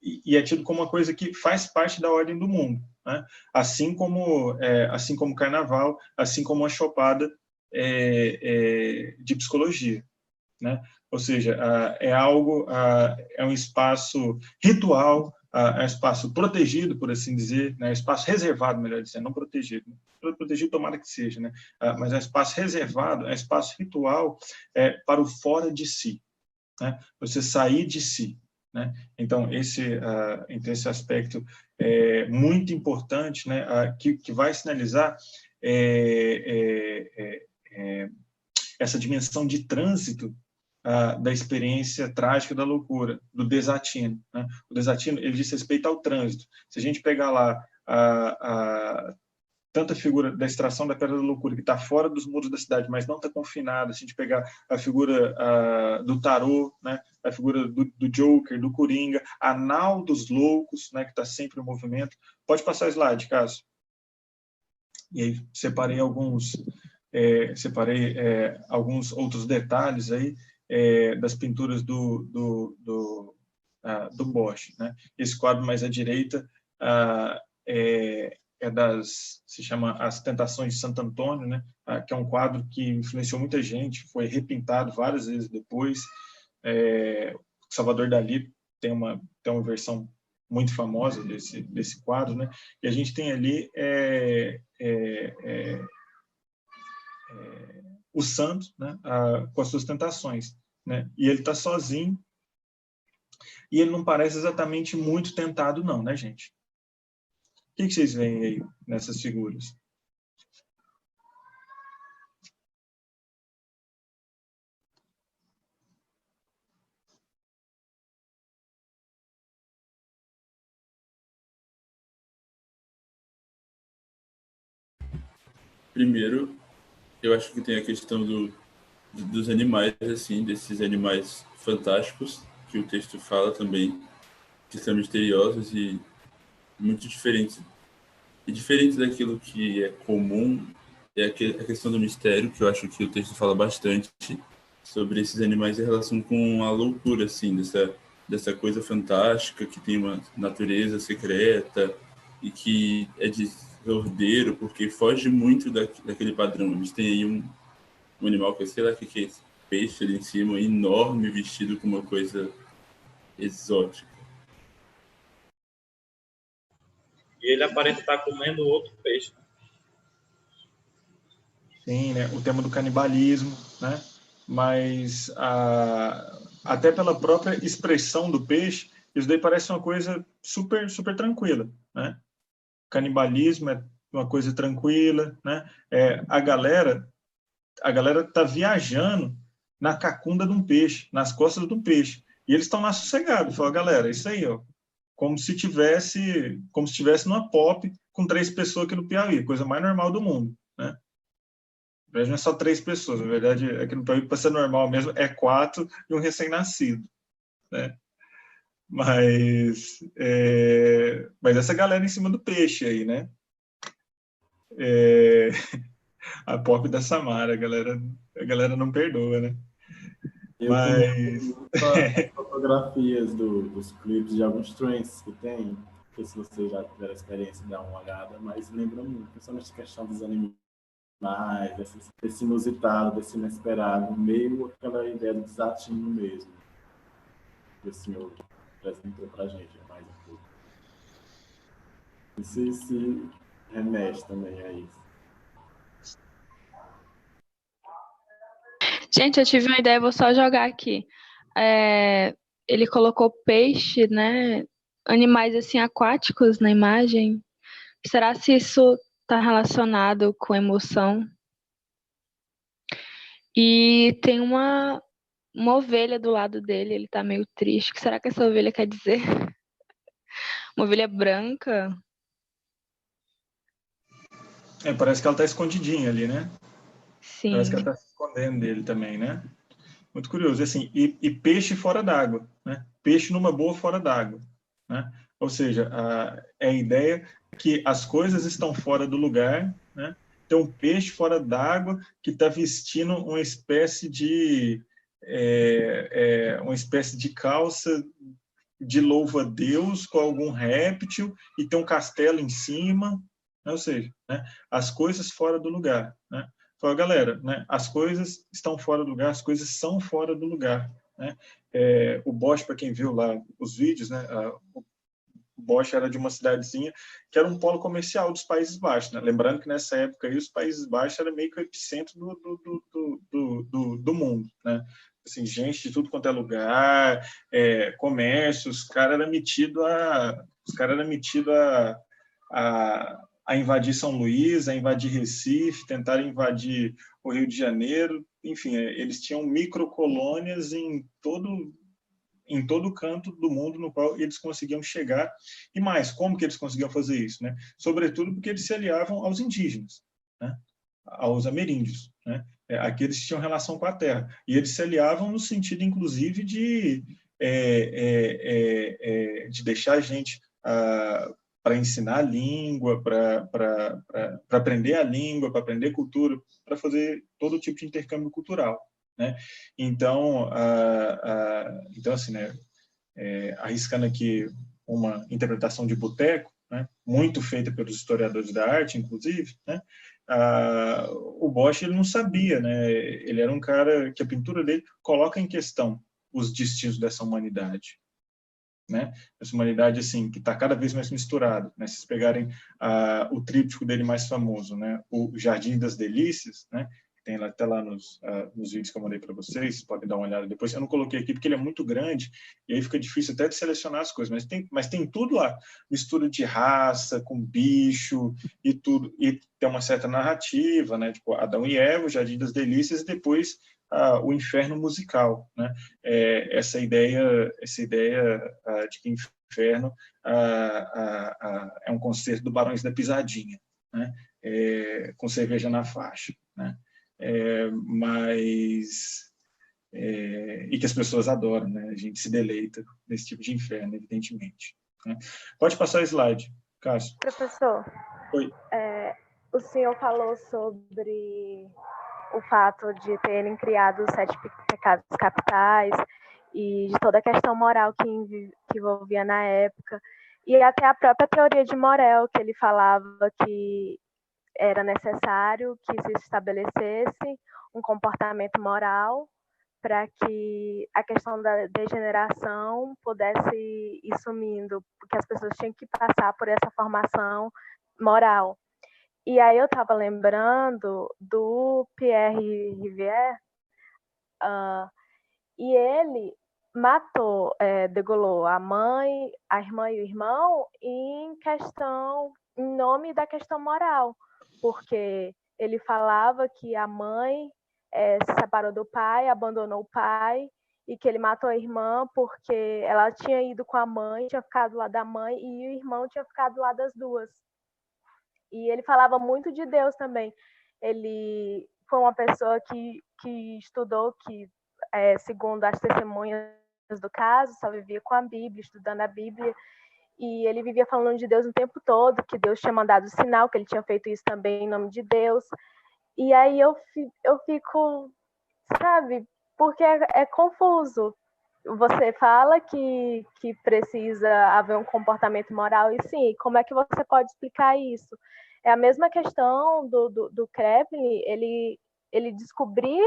E é tido como uma coisa que faz parte da ordem do mundo, né? Assim como o carnaval, assim como a chopada de psicologia, né? Ou seja, é um espaço ritual, é um espaço protegido, por assim dizer, né? Espaço reservado, melhor dizendo, não protegido. Protegido tomara que seja, né? Mas é um espaço reservado, é um espaço ritual para o fora de si, né? Você sair de si, né? Então, esse aspecto é muito importante, né? Que vai sinalizar essa dimensão de trânsito da experiência trágica da loucura, do desatino, né? O desatino, ele diz respeito ao trânsito. Se a gente pegar lá tanta figura da extração da pedra da loucura, que está fora dos muros da cidade, mas não está confinada, se a gente pegar a figura do tarô, né? A figura do Joker, do Coringa, a nau dos loucos, né? Que está sempre em movimento. Pode passar o slide, Cássio. E aí separei alguns outros detalhes aí das pinturas do Bosch, né? Esse quadro mais à direita se chama As Tentações de Santo Antônio, né? Que é um quadro que influenciou muita gente, foi repintado várias vezes depois. Salvador Dalí tem uma versão muito famosa desse quadro, né? E a gente tem ali o santo, né? Com as suas tentações, né? E ele está sozinho, e ele não parece exatamente muito tentado não, né, gente? O que vocês veem aí nessas figuras? Primeiro, eu acho que tem a questão dos animais, assim, desses animais fantásticos, que o texto fala também, que são misteriosos e muito diferentes. E diferente daquilo que é comum, é a questão do mistério, que eu acho que o texto fala bastante sobre esses animais em relação com a loucura, assim, dessa coisa fantástica, que tem uma natureza secreta e que é desordeiro, porque foge muito daquele padrão. A gente tem aí um animal que eu sei lá o que é esse peixe ali em cima, enorme, vestido com uma coisa exótica. E ele aparenta estar comendo outro peixe. Sim, né? O tema do canibalismo, né? Mas até pela própria expressão do peixe, isso daí parece uma coisa super, super tranquila, né? Canibalismo é uma coisa tranquila, né? A galera tá viajando na cacunda de um peixe, nas costas de um peixe, e eles estão lá sossegados. Fala, galera, isso aí, ó, como se tivesse numa pop com 3 pessoas aqui no Piauí, coisa mais normal do mundo, né? Na verdade, não é só 3 pessoas, na verdade, aqui no Piauí, para ser normal mesmo, é 4 e um recém-nascido, né? Mas essa galera em cima do peixe aí, né? A pop da Samara, a galera não perdoa, né? Eu Mas as fotografias dos clipes de alguns trends que tem, não sei se vocês já tiveram a experiência de dar uma olhada, mas lembra muito, principalmente a questão dos animais, desse inusitado, desse inesperado, meio aquela ideia do desatino mesmo, que o senhor apresentou pra gente mais um pouco. Isso se remete também a isso. Gente, eu tive uma ideia, vou só jogar aqui. Ele colocou peixe, né? Animais assim aquáticos na imagem. Será se isso está relacionado com emoção? E tem uma ovelha do lado dele, ele tá meio triste. O que será que essa ovelha quer dizer? Uma ovelha branca? parece que ela está escondidinha ali, né? Sim. Parece que ela está se escondendo dele também, né? Muito curioso. Assim, e peixe fora d'água, né? Peixe numa boa fora d'água, né? Ou seja, a ideia que as coisas estão fora do lugar, né? Tem um peixe fora d'água que está vestindo uma espécie de calça de louva-a-Deus com algum réptil e tem um castelo em cima, né? Ou seja, né? As coisas fora do lugar, né? Fala, galera, né? As coisas estão fora do lugar, as coisas são fora do lugar, né? O Bosch, para quem viu lá os vídeos, né? O Bosch era de uma cidadezinha que era um polo comercial dos Países Baixos, né? Lembrando que nessa época aí, os Países Baixos era meio que o epicentro do mundo, né? Assim, gente de tudo quanto é lugar, comércio, os caras eram metidos a a invadir São Luís, a invadir Recife, tentaram invadir o Rio de Janeiro, enfim, eles tinham microcolônias em todo canto do mundo no qual eles conseguiam chegar. E mais, como que eles conseguiam fazer isso, né? Sobretudo porque eles se aliavam aos indígenas, né? Aos ameríndios, né? Aqueles que tinham relação com a terra. E eles se aliavam no sentido, inclusive, de deixar a gente para ensinar a língua, para aprender a língua, para aprender cultura, para fazer todo tipo de intercâmbio cultural, né? Então, assim, né, arriscando aqui uma interpretação de boteco, né, muito feita pelos historiadores da arte, inclusive, né, o Bosch ele não sabia, né, ele era um cara que a pintura dele coloca em questão os destinos dessa humanidade, né, essa humanidade assim que está cada vez mais misturada, né, se vocês pegarem o tríptico dele mais famoso, né, o Jardim das Delícias, né, tem até lá nos vídeos que eu mandei para vocês, podem dar uma olhada depois. Eu não coloquei aqui porque ele é muito grande e aí fica difícil até de selecionar as coisas, mas tem tudo lá, mistura de raça com bicho e tudo, e tem uma certa narrativa, né? Tipo Adão e Eva, o Jardim das Delícias e depois o inferno musical, né? Essa ideia de que inferno é um concerto do Barões da Pisadinha, né? Com cerveja na faixa, né? E que as pessoas adoram, né? A gente se deleita nesse tipo de inferno, evidentemente, né? Pode passar o slide, Cássio. Professor, Oi. O senhor falou sobre o fato de terem criado os 7 pecados capitais e de toda a questão moral que envolvia na época, e até a própria teoria de Morel, que ele falava que era necessário que se estabelecesse um comportamento moral para que a questão da degeneração pudesse ir sumindo, porque as pessoas tinham que passar por essa formação moral. E aí eu estava lembrando do Pierre Rivière, e ele matou, degolou a mãe, a irmã e o irmão em nome da questão moral, porque ele falava que a mãe se separou do pai, abandonou o pai, e que ele matou a irmã porque ela tinha ido com a mãe, tinha ficado do lado da mãe, e o irmão tinha ficado do lado das duas. E ele falava muito de Deus também. Ele foi uma pessoa que estudou, que, segundo as testemunhas do caso, só vivia com a Bíblia, estudando a Bíblia, e ele vivia falando de Deus o tempo todo, que Deus tinha mandado sinal, que ele tinha feito isso também em nome de Deus. E aí eu fico, sabe, porque é confuso. Você fala que precisa haver um comportamento moral, e sim, como é que você pode explicar isso? É a mesma questão do Kreplin, ele descobrir,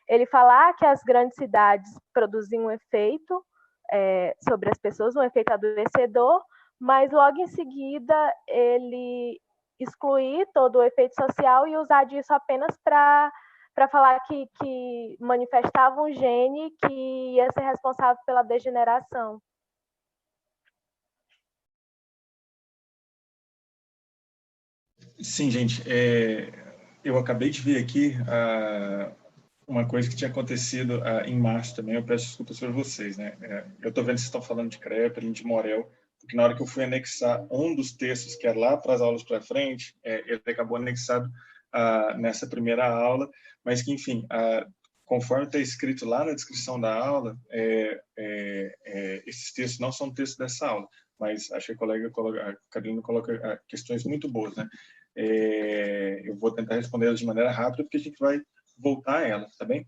ele falar que as grandes cidades produziam um efeito sobre as pessoas, um efeito adoecedor, mas logo em seguida ele excluir todo o efeito social e usar disso apenas para falar que manifestava um gene que ia ser responsável pela degeneração. Sim, gente, eu acabei de ver aqui uma coisa que tinha acontecido em março também, eu peço desculpas para vocês, né? Eu estou vendo que vocês estão falando de Kreplin, de Morel, porque na hora que eu fui anexar um dos textos que era lá para as aulas para frente, ele acabou anexado nessa primeira aula, mas que, enfim, conforme está escrito lá na descrição da aula, esses textos não são textos dessa aula, mas acho que a Carolina coloca questões muito boas, né? Eu vou tentar respondê-las de maneira rápida, porque a gente vai voltar a elas, tá bem?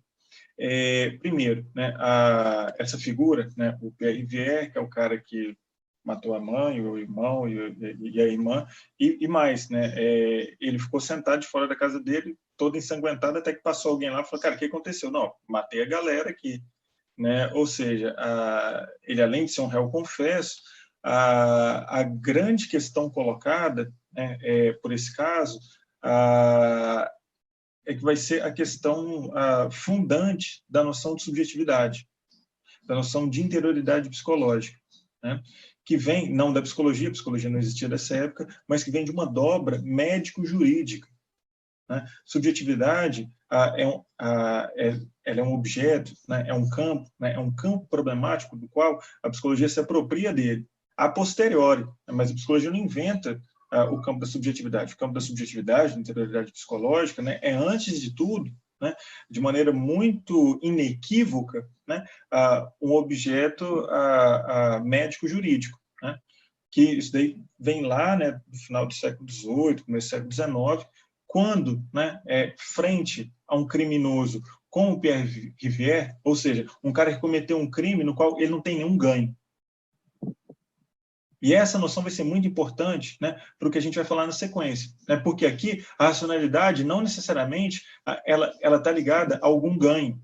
Primeiro, né, essa figura, né, o Pierre Rivière, que é o cara que matou a mãe, o irmão e a irmã, e mais, né, ele ficou sentado de fora da casa dele, todo ensanguentado, até que passou alguém lá e falou, cara, o que aconteceu? Não, matei a galera aqui, né? Ou seja, ele, além de ser um réu confesso, a grande questão colocada, né, por esse caso, é que vai ser a questão fundante da noção de subjetividade, da noção de interioridade psicológica, né? que vem, não da psicologia, a psicologia não existia dessa época, mas que vem de uma dobra médico-jurídica, né? Subjetividade ela é um objeto, né? É um campo, né? É um campo problemático do qual a psicologia se apropria dele, a posteriori, né? Mas a psicologia não inventa o campo da subjetividade. O campo da subjetividade, da interioridade psicológica, né? É, antes de tudo, né? De maneira muito inequívoca, né? Um objeto médico-jurídico, né? Que isso daí vem lá, né, no final do século XVIII, começo do século XIX, quando, né, frente a um criminoso como o Pierre Rivière, ou seja, um cara que cometeu um crime no qual ele não tem nenhum ganho. E essa noção vai ser muito importante, né, para o que a gente vai falar na sequência, né, porque aqui a racionalidade não necessariamente ela está ligada a algum ganho,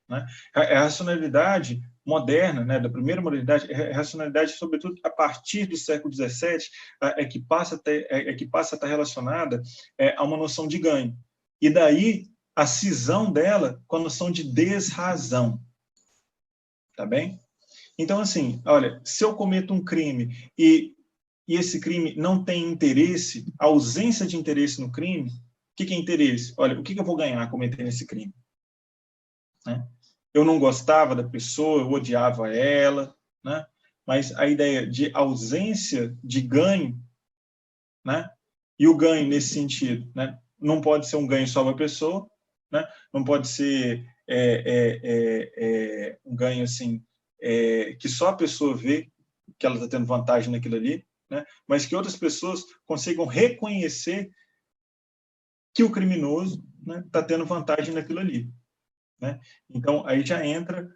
né? A racionalidade moderna, né, da primeira modernidade, a racionalidade, sobretudo a partir do século XVII, é que passa a estar relacionada a uma noção de ganho. E daí a cisão dela com a noção de desrazão. Tá bem? Então, assim, olha, se eu cometo um crime e esse crime não tem interesse, a ausência de interesse no crime, o que é interesse? Olha, o que eu vou ganhar cometendo esse crime? Né? Eu não gostava da pessoa, eu odiava ela, né? Mas a ideia de ausência de ganho, né? E o ganho nesse sentido, né? Não pode ser um ganho só para a pessoa, né? Não pode ser um ganho assim que só a pessoa vê que ela está tendo vantagem naquilo ali, né? Mas que outras pessoas consigam reconhecer que o criminoso, né, está tendo vantagem naquilo ali. Né? Então, aí já entra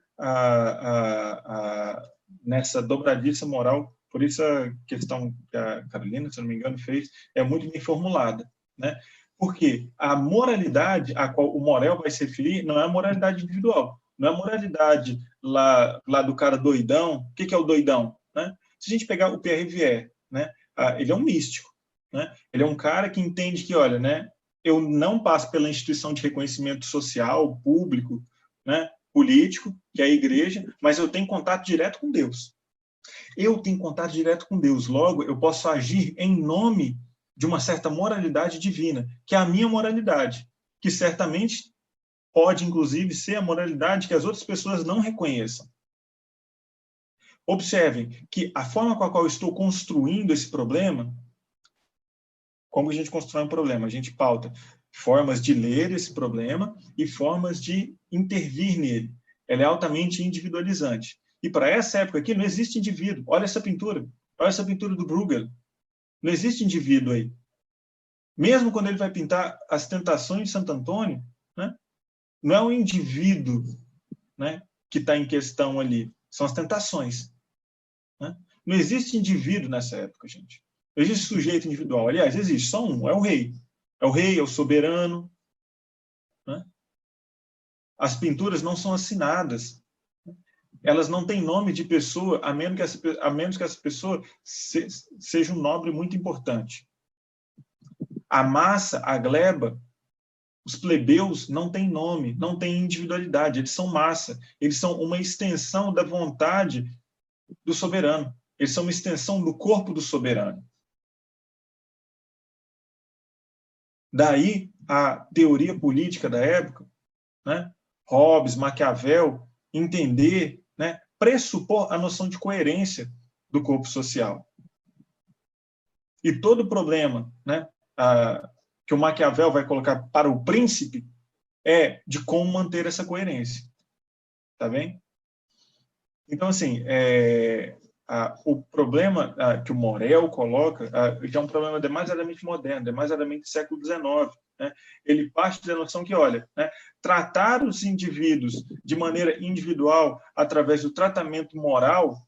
nessa dobradiça moral, por isso a questão que a Carolina, se não me engano, fez, é muito bem formulada. Né? Porque a moralidade a qual o Morel vai se referir não é a moralidade individual, não é a moralidade lá do cara doidão. O que é o doidão? Né? Se a gente pegar o Pierre Rivière, né? Ele é um místico. Né? Ele é um cara que entende que, olha, né, eu não passo pela instituição de reconhecimento social, público, né, político, que é a igreja, mas eu tenho contato direto com Deus. Eu tenho contato direto com Deus, logo eu posso agir em nome de uma certa moralidade divina, que é a minha moralidade, que certamente pode, inclusive, ser a moralidade que as outras pessoas não reconheçam. Observem que a forma com a qual eu estou construindo esse problema, como a gente constrói um problema? A gente pauta formas de ler esse problema e formas de intervir nele. Ela é altamente individualizante. E para essa época aqui não existe indivíduo. Olha essa pintura do Bruegel. Não existe indivíduo aí. Mesmo quando ele vai pintar as tentações de Santo Antônio, né, não é o indivíduo, né, que está em questão ali. São as tentações. Né? Não existe indivíduo nessa época, gente. Não existe sujeito individual. Aliás, existe só um, é o rei. É o rei, é o soberano. Né? As pinturas não são assinadas. Elas não têm nome de pessoa, a menos que essa pessoa seja um nobre muito importante. A massa, a gleba, os plebeus não têm nome, não têm individualidade. Eles são massa. Eles são uma extensão da vontade do soberano. Eles são uma extensão do corpo do soberano. Daí a teoria política da época, né? Hobbes, Maquiavel, entender, né? Pressupor a noção de coerência do corpo social. E todo problema, né? Que o Maquiavel vai colocar para o príncipe é de como manter essa coerência. Tá bem? Então, assim, o problema que o Morel coloca já é um problema demasiadamente moderno, demasiadamente do século XIX. Né? Ele parte da noção que, olha, né, tratar os indivíduos de maneira individual através do tratamento moral,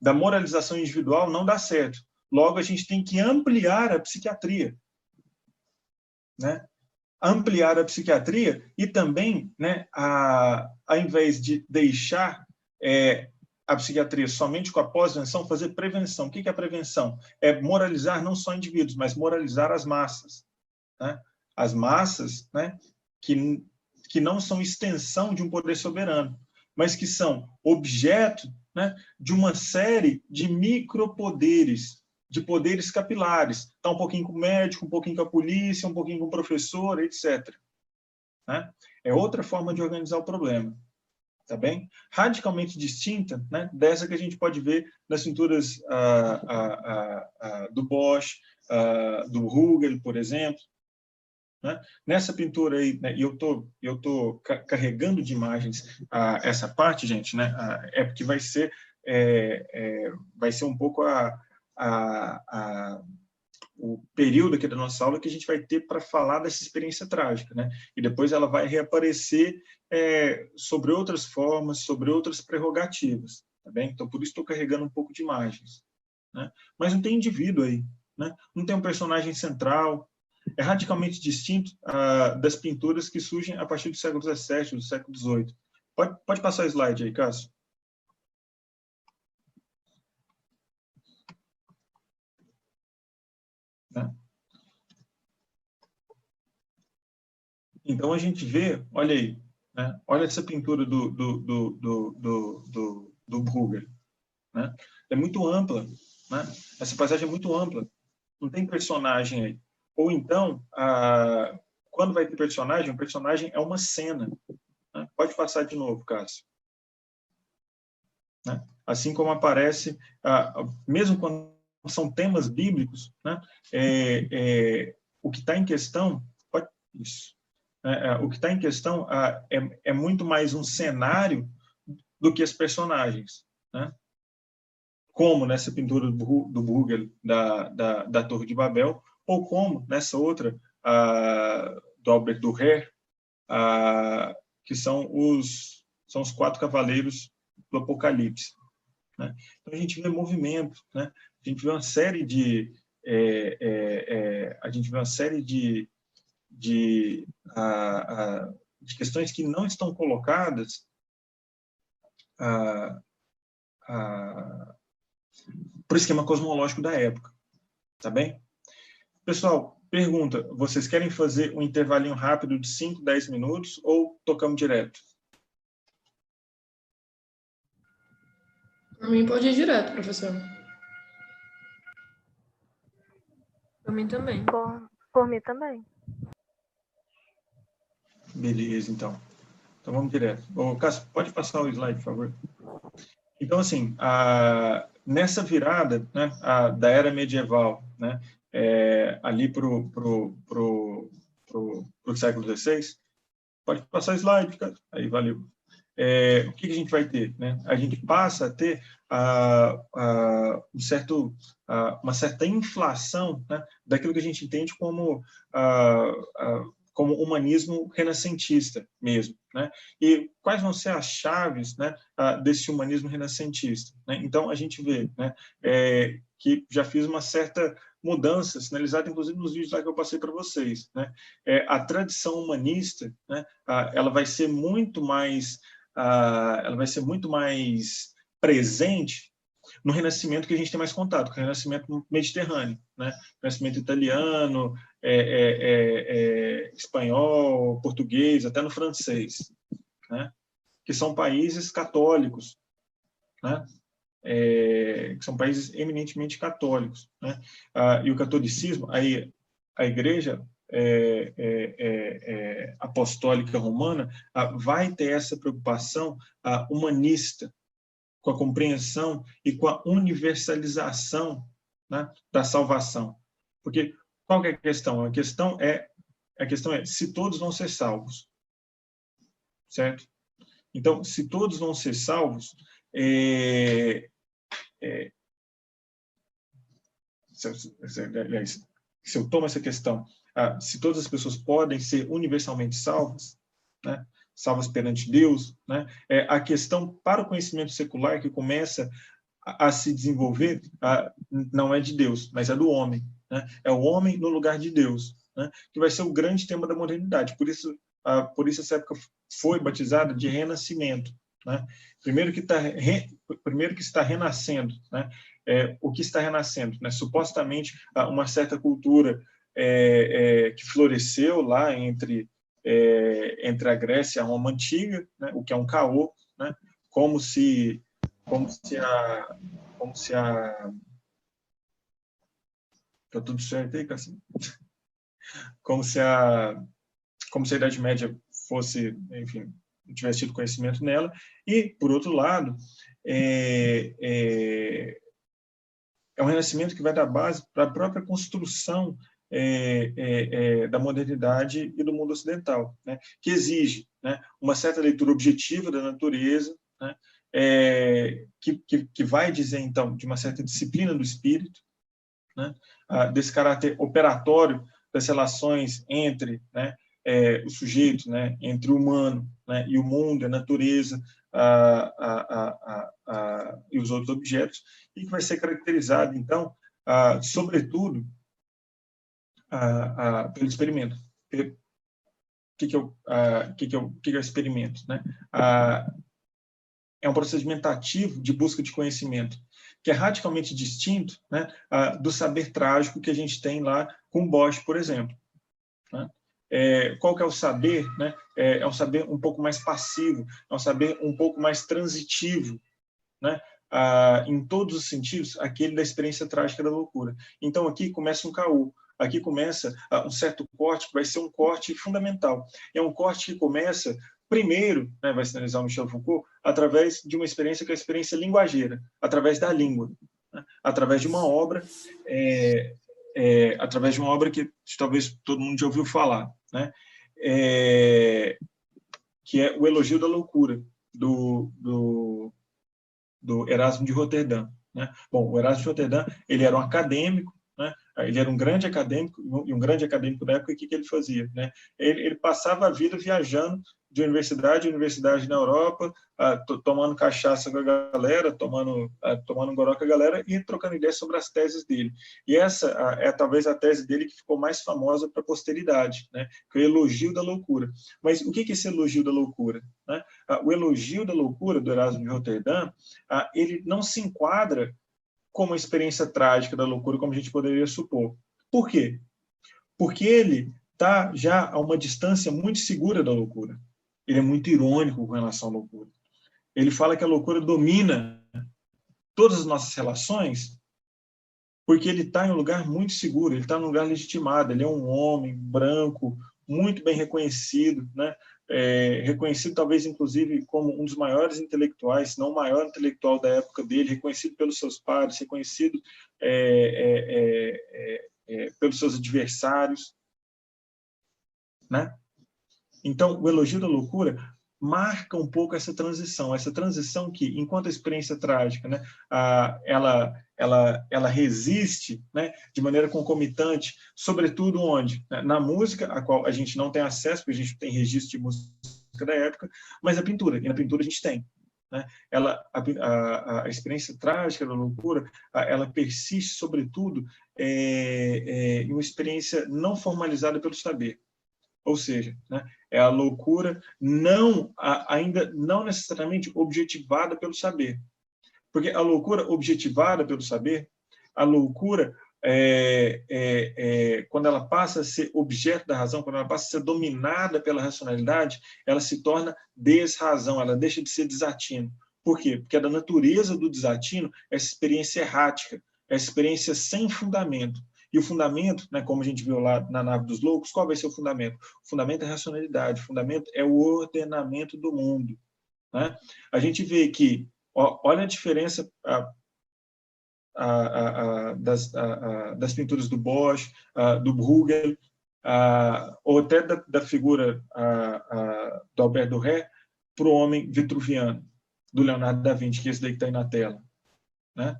da moralização individual, não dá certo. Logo, a gente tem que ampliar a psiquiatria. Né? Ampliar a psiquiatria e também, né, ao invés de deixar a psiquiatria somente com a pós-venção, fazer prevenção. O que é a prevenção? É moralizar não só indivíduos, mas moralizar as massas. Né? As massas, né, que não são extensão de um poder soberano, mas que são objeto né, de uma série de micropoderes, de poderes capilares. Está um pouquinho com o médico, um pouquinho com a polícia, um pouquinho com o professor, etc. Né? É outra forma de organizar o problema. Tá bem? Radicalmente distinta, né, dessa que a gente pode ver nas pinturas do Bosch, do Bruegel, por exemplo. Né? Nessa pintura aí, né, e eu tô carregando de imagens essa parte, gente, né, é porque vai ser um pouco o período aqui da nossa aula que a gente vai ter para falar dessa experiência trágica, né? E depois ela vai reaparecer sobre outras formas, sobre outras prerrogativas, tá bem? Então, por isso estou carregando um pouco de imagens, né? Mas não tem indivíduo aí, né? Não tem um personagem central, é radicalmente distinto das pinturas que surgem a partir do século XVII, do século XVIII. Pode passar o slide aí, Cássio. Né? Então a gente vê, olha aí, né? Olha essa pintura do Bruegel, né? É muito ampla, né? Essa paisagem é muito ampla, não tem personagem aí. Ou então, quando vai ter personagem, o personagem é uma cena. Né? Pode passar de novo, Cássio. Né? Assim como aparece, mesmo quando são temas bíblicos, né? O que está em questão, isso. O que está em questão é muito mais um cenário do que as personagens, né? Como nessa pintura do Bruegel da Torre de Babel, ou como nessa outra do Albert Dürer, que são os 4 cavaleiros do Apocalipse. Né? Então a gente vê movimento, né? A gente vê uma série de de questões que não estão colocadas por esquema cosmológico da época, tá bem? Pessoal, pergunta, vocês querem fazer um intervalinho rápido de 5, 10 minutos ou tocamos direto? Por mim pode ir direto, professor. Por mim também. Por mim também. Beleza, então. Então vamos direto. Ô, Cássio, pode passar o slide, por favor? Então, assim, nessa virada, né, da era medieval, né, ali para o século XVI, pode passar o slide, Cássio. Aí, valeu. O que a gente vai ter? Né? A gente passa a ter uma certa inflação, né, daquilo que a gente entende como humanismo renascentista mesmo, né? E quais vão ser as chaves, né, desse humanismo renascentista? Né? Então, a gente vê, né, que já fiz uma certa mudança, sinalizada inclusive nos vídeos lá que eu passei para vocês. Né? A tradição humanista, né, ela vai ser muito mais presente no Renascimento, que a gente tem mais contato, que é o Renascimento mediterrâneo, né? Renascimento italiano, espanhol, português, até no francês, né? Que são países católicos, né? Que são países eminentemente católicos, né? E o catolicismo, aí a Igreja apostólica romana vai ter essa preocupação humanista, com a compreensão e com a universalização, né, da salvação. Porque qual que é a questão? A questão é se todos vão ser salvos, certo? Então, se todos vão ser salvos, se eu tomo essa questão, se todas as pessoas podem ser universalmente salvas, né, salvas perante Deus, né, a questão para o conhecimento secular que começa a se desenvolver não é de Deus, mas é do homem. Né? É o homem no lugar de Deus, né, que vai ser o grande tema da modernidade. Por isso essa época foi batizada de renascimento. Né? Primeiro que está renascendo. Né? O que está renascendo? Né? Supostamente, uma certa cultura que floresceu lá entre a Grécia e a Roma Antiga, né? O que é um caô, né? Como se como se a tá tudo certo aí, Cassim? Como se a Idade Média fosse, enfim, não tivesse tido conhecimento nela. E, por outro lado, é um renascimento que vai dar base para a própria construção da modernidade e do mundo ocidental, né? Que exige, né, uma certa leitura objetiva da natureza, né? Que vai dizer, então, de uma certa disciplina do espírito, né? Desse caráter operatório das relações entre, né, o sujeito, né, entre o humano, né, e o mundo, a natureza, e os outros objetos, e que vai ser caracterizado, então, sobretudo, pelo experimento. O que é o experimento? Né? É um procedimento ativo de busca de conhecimento, que é radicalmente distinto, né, do saber trágico que a gente tem lá com Bosch, por exemplo. Né? Qual que é o saber? Né? É um saber um pouco mais passivo, é um saber um pouco mais transitivo, né? Em todos os sentidos, aquele da experiência trágica da loucura. Então, aqui começa um caô. Aqui começa um certo corte, que vai ser um corte fundamental. É um corte que começa, primeiro, né, vai sinalizar o Michel Foucault, através de uma experiência que é a experiência linguageira, através da língua, né? Através de uma obra, que talvez todo mundo já ouviu falar, né? Que é o Elogio da Loucura, do Erasmo de Roterdã, né? Bom, o Erasmo de Roterdã, ele era um acadêmico, né? Ele era um grande acadêmico, e um grande acadêmico da época. O que ele fazia? Né? Ele passava a vida viajando de universidade em universidade na Europa, tomando cachaça com a galera, tomando goró com a galera e trocando ideias sobre as teses dele. E essa é talvez a tese dele que ficou mais famosa para a posteridade, né? Que é o Elogio da Loucura. Mas o que é esse Elogio da Loucura? Né? O Elogio da Loucura, do Erasmo de Roterdã, ele não se enquadra como uma experiência trágica da loucura, como a gente poderia supor. Por quê? Porque ele está já a uma distância muito segura da loucura. Ele é muito irônico com relação à loucura. Ele fala que a loucura domina todas as nossas relações porque ele está em um lugar muito seguro, ele está num lugar legitimado, ele é um homem branco, muito bem reconhecido, né? Reconhecido talvez inclusive como um dos maiores intelectuais, se não o maior intelectual da época dele, reconhecido pelos seus pares, reconhecido pelos seus adversários, né? Então, o Elogio da Loucura marca um pouco essa transição que, enquanto a experiência trágica, né, ela resiste, né, de maneira concomitante, sobretudo onde? Na música, a qual a gente não tem acesso, porque a gente tem registro de música da época, mas a pintura, e na pintura a gente tem. Né? A experiência trágica da loucura, ela persiste, sobretudo, em uma experiência não formalizada pelo saber. Ou seja, né, é a loucura ainda não necessariamente objetivada pelo saber. Porque a loucura objetivada pelo saber, a loucura, quando ela passa a ser objeto da razão, quando ela passa a ser dominada pela racionalidade, ela se torna desrazão, ela deixa de ser desatino. Por quê? Porque é da natureza do desatino essa experiência errática, essa experiência sem fundamento. E o fundamento, né, como a gente viu lá na Nave dos Loucos, qual vai ser o fundamento? O fundamento é a racionalidade, o fundamento é o ordenamento do mundo. Né? A gente vê que, olha a diferença das pinturas do Bosch, do Bruegel, ou até da figura do Albert Durer, para o homem vitruviano, do Leonardo da Vinci, que é esse daí que está aí na tela. Né?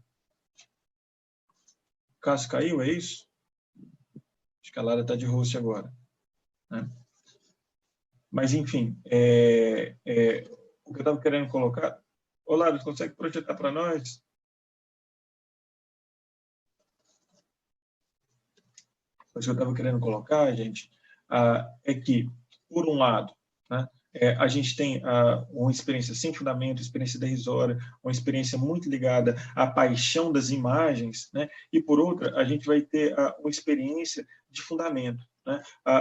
O Cássio caiu, é isso? Acho que a Lara está de host agora. Né? Mas, enfim, o que eu estava querendo colocar... Ô, Lara, você consegue projetar para nós? O que eu estava querendo colocar, gente, é que, por um lado, né, a gente tem uma experiência sem fundamento, experiência derisória, uma experiência muito ligada à paixão das imagens, né, e, por outra, a gente vai ter uma experiência de fundamento, né,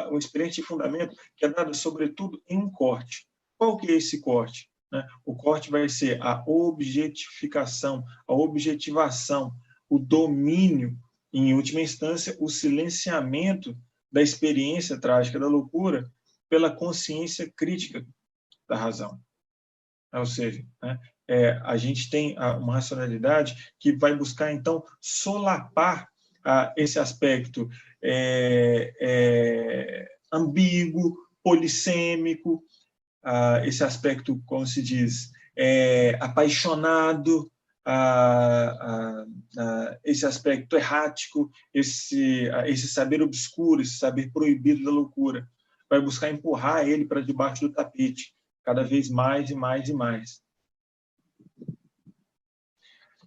uma experiência de fundamento que é dada, sobretudo, em um corte. Qual que é esse corte? né? O corte vai ser a objetificação, a objetivação, o domínio, em última instância, o silenciamento da experiência trágica da loucura pela consciência crítica da razão. Ou seja, né, a gente tem uma racionalidade que vai buscar, então, solapar esse aspecto ambíguo, polissêmico, esse aspecto, como se diz, apaixonado, esse aspecto errático, esse saber obscuro, esse saber proibido da loucura. Vai buscar empurrar ele para debaixo do tapete, cada vez mais e mais e mais.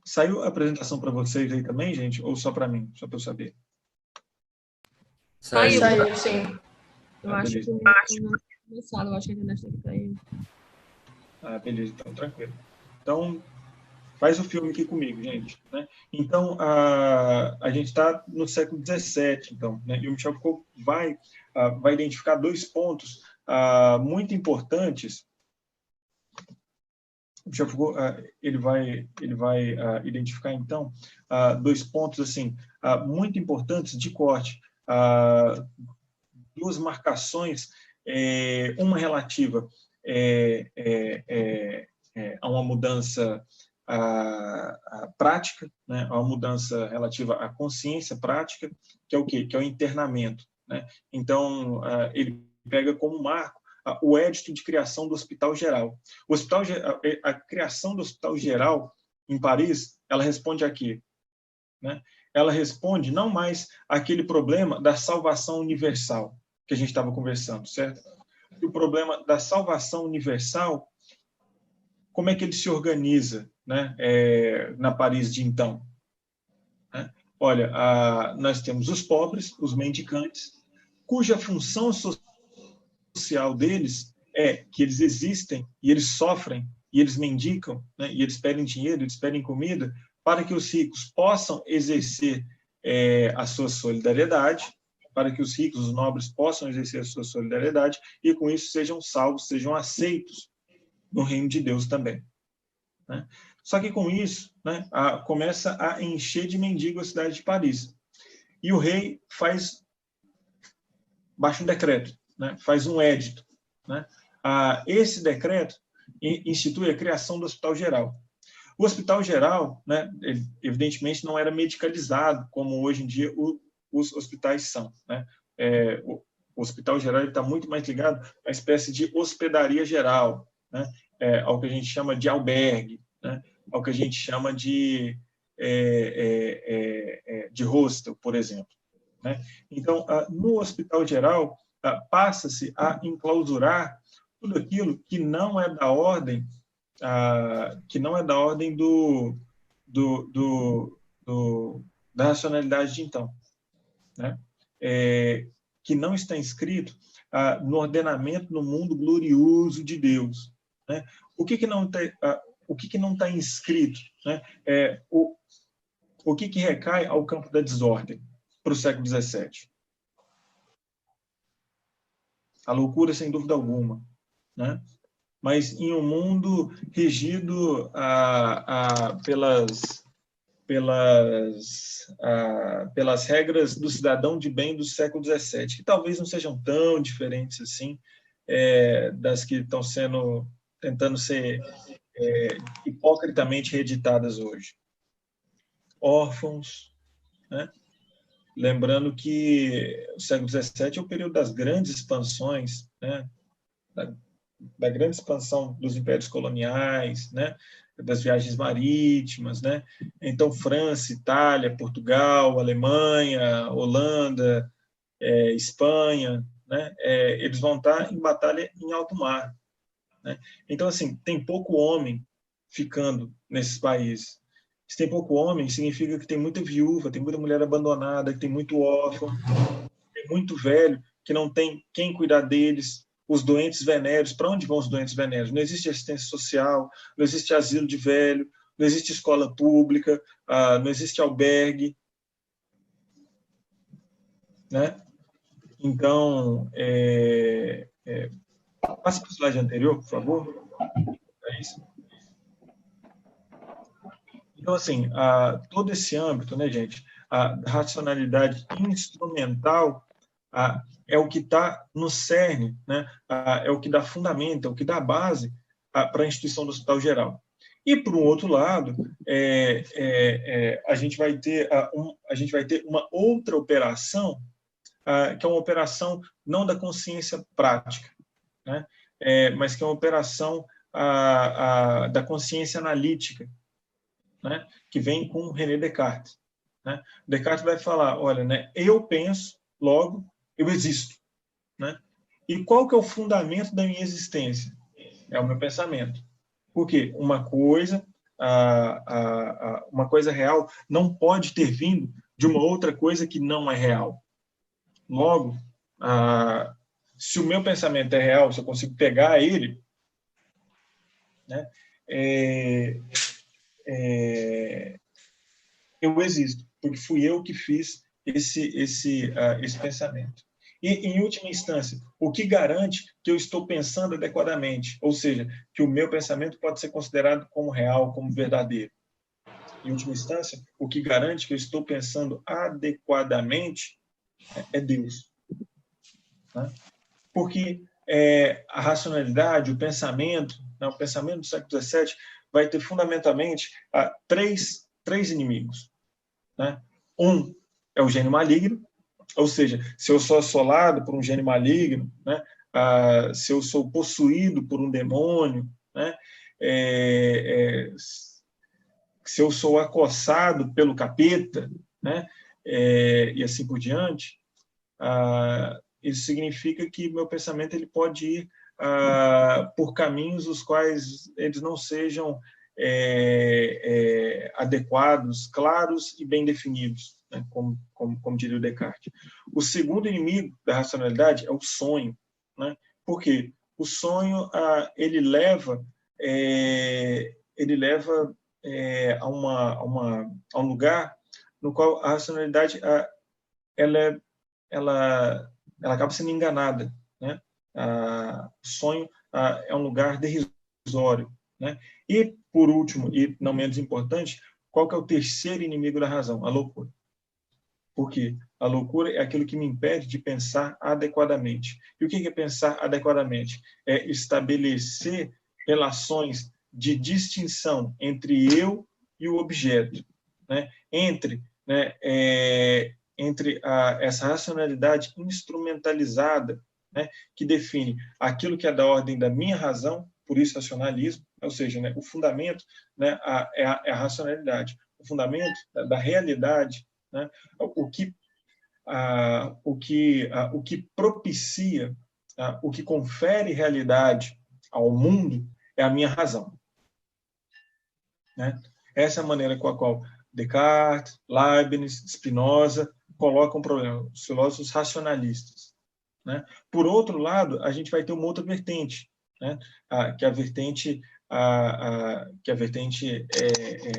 Saiu a apresentação para vocês aí também, gente? Ou só para mim? Só para eu saber. Saiu. Saiu, sim. Eu acho beleza. que não começado, eu acho que a internet tem que cair. Beleza, então, tranquilo. Então, faz o filme aqui comigo, gente. Né? Então, a gente está no século XVII, então, né? E o Michel Foucault vai identificar dois pontos muito importantes. O Michel Foucault ele vai identificar, então, dois pontos assim, muito importantes de corte. Duas marcações, uma relativa a uma mudança prática, né, a uma mudança relativa à consciência prática, que é o quê? Que é o internamento. Né? Então, ele pega como marco o Edito de Criação do Hospital Geral. A criação do Hospital Geral em Paris, ela responde a quê? Né? Ela responde não mais àquele problema da salvação universal que a gente estava conversando, certo? O problema da salvação universal, como é que ele se organiza, né, na Paris de então? Né? Olha, nós temos os pobres, os mendicantes, cuja função social deles é que eles existem e eles sofrem e eles mendicam, né, e eles pedem dinheiro, eles pedem comida, para que os ricos possam exercer a sua solidariedade, para que os ricos, os nobres, possam exercer a sua solidariedade e, com isso, sejam salvos, sejam aceitos no reino de Deus também. Né? Só que, com isso, né, começa a encher de mendigo a cidade de Paris. E o rei baixa um decreto, né, faz um édito. Né? Esse decreto institui a criação do Hospital Geral. O Hospital Geral, né, evidentemente, não era medicalizado, como hoje em dia os hospitais são. Né? O Hospital Geral está muito mais ligado a uma espécie de hospedaria geral, né? Ao que a gente chama de albergue, né? Ao que a gente chama de hostel, por exemplo. Né? Então, no Hospital Geral, passa-se a enclausurar tudo aquilo que não é da ordem da racionalidade de então, né? Que não está inscrito no ordenamento no mundo glorioso de Deus. Né? O que não está inscrito? Né? O que recai ao campo da desordem para o século XVII? A loucura, sem dúvida alguma. Né? Mas em um mundo regido pelas regras do cidadão de bem do século XVII, que talvez não sejam tão diferentes assim das que estão tentando ser hipocritamente reeditadas hoje. Órfãos, né? Lembrando que o século XVII é o período das grandes expansões, né? Da grande expansão dos impérios coloniais, né? Das viagens marítimas, né? Então, França, Itália, Portugal, Alemanha, Holanda, Espanha, né? Eles vão estar em batalha em alto mar. Né? Então, assim, tem pouco homem ficando nesses países. Se tem pouco homem, significa que tem muita viúva, tem muita mulher abandonada, que tem muito órfão, tem muito velho, que não tem quem cuidar deles, os doentes venéreos. Para onde vão os doentes venéreos? Não existe assistência social, não existe asilo de velho, não existe escola pública, não existe albergue. Né? Então, passe para o slide anterior, por favor. Então, assim, todo esse âmbito, né, gente, a racionalidade instrumental é o que está no cerne, né, é o que dá fundamento, é o que dá base para a instituição do Hospital Geral. E, por um outro lado, a gente vai ter uma outra operação, que é uma operação não da consciência prática, né, mas que é uma operação da consciência analítica, né, que vem com René Descartes. Né? Descartes vai falar, olha, né, eu penso, logo eu existo. Né? E qual que é o fundamento da minha existência? É o meu pensamento. Porque uma coisa real não pode ter vindo de uma outra coisa que não é real. Logo, se o meu pensamento é real, se eu consigo pegar ele, né, eu existo, porque fui eu que fiz esse pensamento. E, em última instância, o que garante que eu estou pensando adequadamente? Ou seja, que o meu pensamento pode ser considerado como real, como verdadeiro. Em última instância, o que garante que eu estou pensando adequadamente é Deus. Né? Porque a racionalidade, o pensamento do século XVII vai ter fundamentalmente três inimigos. Né? Um é o gênio maligno, ou seja, se eu sou assolado por um gênio maligno, né? Se eu sou possuído por um demônio, né? Se eu sou acossado pelo capeta, né? E assim por diante, isso significa que meu pensamento ele pode ir por caminhos os quais eles não sejam adequados, claros e bem definidos, né? como diria o Descartes. O segundo inimigo da racionalidade é o sonho. Né? Por quê? O sonho ele leva a um lugar no qual a racionalidade ela acaba sendo enganada. Né? O sonho é um lugar derrisório. Né? E, por último, e não menos importante, qual que é o terceiro inimigo da razão? A loucura. Por quê? A loucura é aquilo que me impede de pensar adequadamente. E o que é pensar adequadamente? É estabelecer relações de distinção entre eu e o objeto. Né? Entre essa racionalidade instrumentalizada, né, que define aquilo que é da ordem da minha razão, por isso racionalismo, ou seja, né, o fundamento, né, é a racionalidade, o fundamento da realidade, né, o que propicia, o que confere realidade ao mundo é a minha razão. Né? Essa é a maneira com a qual Descartes, Leibniz, Spinoza colocam o problema, os filósofos racionalistas. Né? Por outro lado, a gente vai ter uma outra vertente, né? que é a vertente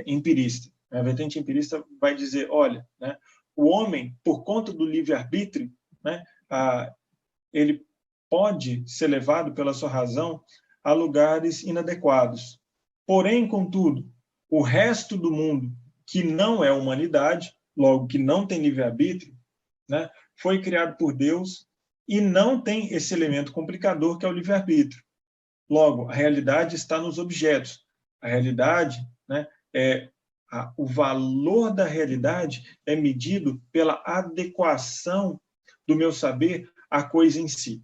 empirista. A vertente empirista vai dizer, olha, né, o homem, por conta do livre-arbítrio, né, ele pode ser levado pela sua razão a lugares inadequados. Porém, contudo, o resto do mundo, que não é humanidade, logo que não tem livre-arbítrio, né, foi criado por Deus e não tem esse elemento complicador que é o livre-arbítrio. Logo, a realidade está nos objetos. A realidade, né, o valor da realidade é medido pela adequação do meu saber à coisa em si.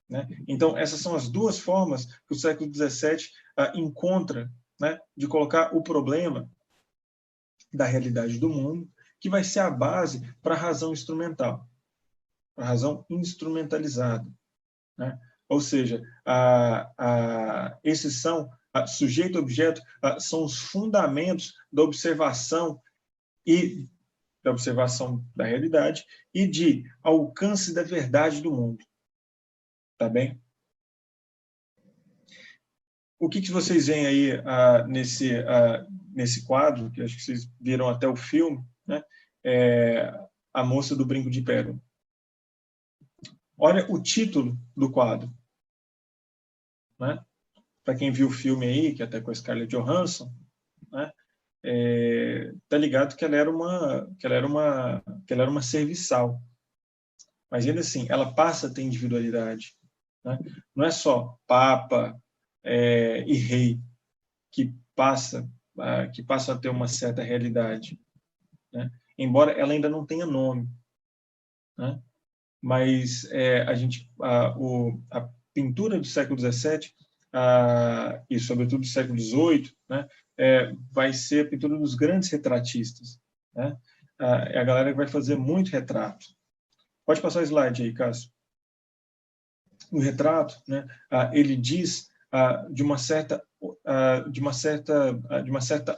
Né? Então, essas são as duas formas que o século XVII encontra, né, de colocar o problema da realidade do mundo, que vai ser a base para a razão instrumental, para a razão instrumentalizada. Né? Ou seja, esses são, sujeito-objeto, são os fundamentos da observação da realidade e de alcance da verdade do mundo. Tá bem? O que vocês veem aí nesse quadro, que acho que vocês viram até o filme, né? A Moça do Brinco de Pérola. Olha o título do quadro. Né? Para quem viu o filme aí, que até com a Scarlett Johansson, né? tá ligado que ela era uma serviçal, mas ainda assim ela passa a ter individualidade, né? Não é só papa e rei que passa a ter uma certa realidade, né? Embora ela ainda não tenha nome, né? Mas a pintura do século XVII e sobretudo do século XVIII, né, vai ser a pintura dos grandes retratistas, né? É a galera que vai fazer muito retrato. Pode passar o slide aí, Cássio. O retrato, né, ele diz de uma certa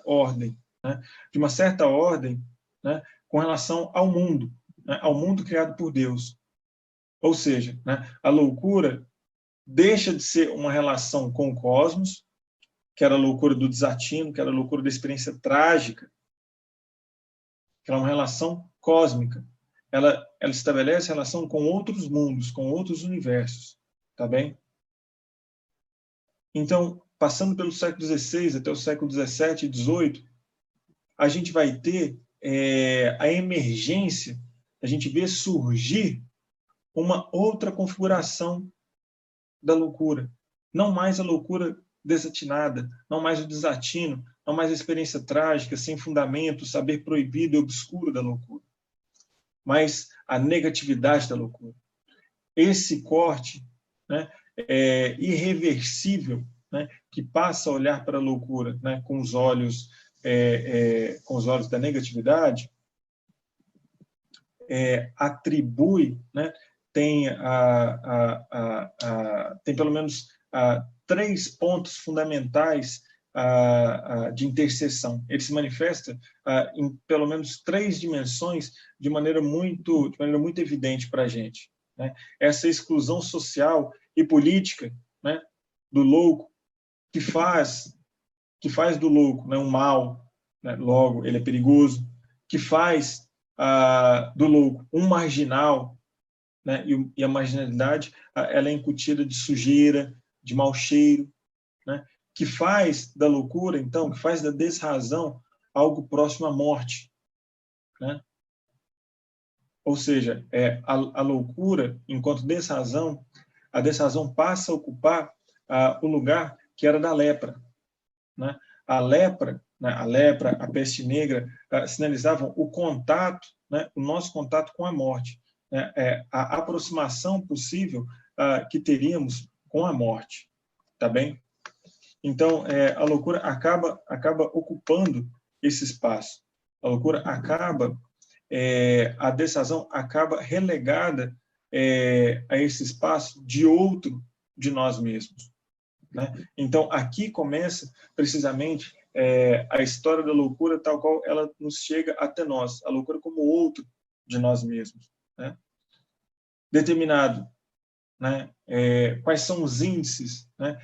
ordem, né, né, com relação ao mundo, né, ao mundo criado por Deus. Ou seja, né, a loucura deixa de ser uma relação com o cosmos, que era a loucura do desatino, que era a loucura da experiência trágica, que era uma relação cósmica. Ela estabelece relação com outros mundos, com outros universos, tá bem? Então, passando pelo século XVI até o século XVII e XVIII, a gente vai ter a emergência, a gente vê surgir uma outra configuração da loucura. Não mais a loucura desatinada, não mais o desatino, não mais a experiência trágica, sem fundamento, o saber proibido e obscuro da loucura, mas a negatividade da loucura. Esse corte, né, irreversível, né, que passa a olhar para a loucura, né, com os olhos da negatividade, atribui, né, tem pelo menos 3 pontos fundamentais de interseção. Ele se manifesta em pelo menos 3 dimensões de maneira muito evidente para a gente, né? Essa exclusão social e política, né, do louco, que faz do louco, né, um mal, né, logo ele é perigoso, que faz do louco um marginal, né, e a marginalidade ela é incutida de sujeira, de mau cheiro, né, que faz da loucura, então, que faz da desrazão algo próximo à morte, né? Ou seja, a loucura, enquanto desrazão, a desrazão passa a ocupar o lugar que era da lepra, né? A lepra, a peste negra, sinalizavam o contato, né, o nosso contato com a morte, né, a aproximação possível que teríamos com a morte, tá bem? Então, a loucura acaba ocupando esse espaço. A loucura a desrazão acaba relegada a esse espaço de outro de nós mesmos, né? Então, aqui começa precisamente a história da loucura tal qual ela nos chega até nós, a loucura como outro de nós mesmos, né? Determinado, né? Quais são os índices, né?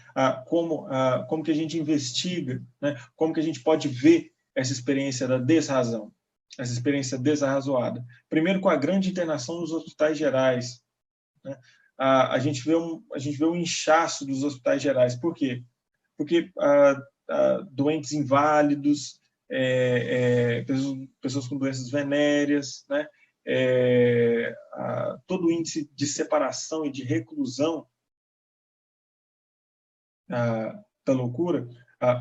Como que a gente investiga, né? Como que a gente pode ver essa experiência da desrazão, essa experiência desarrazoada? Primeiro, com a grande internação nos hospitais gerais, né? A gente vê um inchaço dos hospitais gerais. Por quê? Porque doentes inválidos, pessoas com doenças venéreas, né? Todo o índice de separação e de reclusão da loucura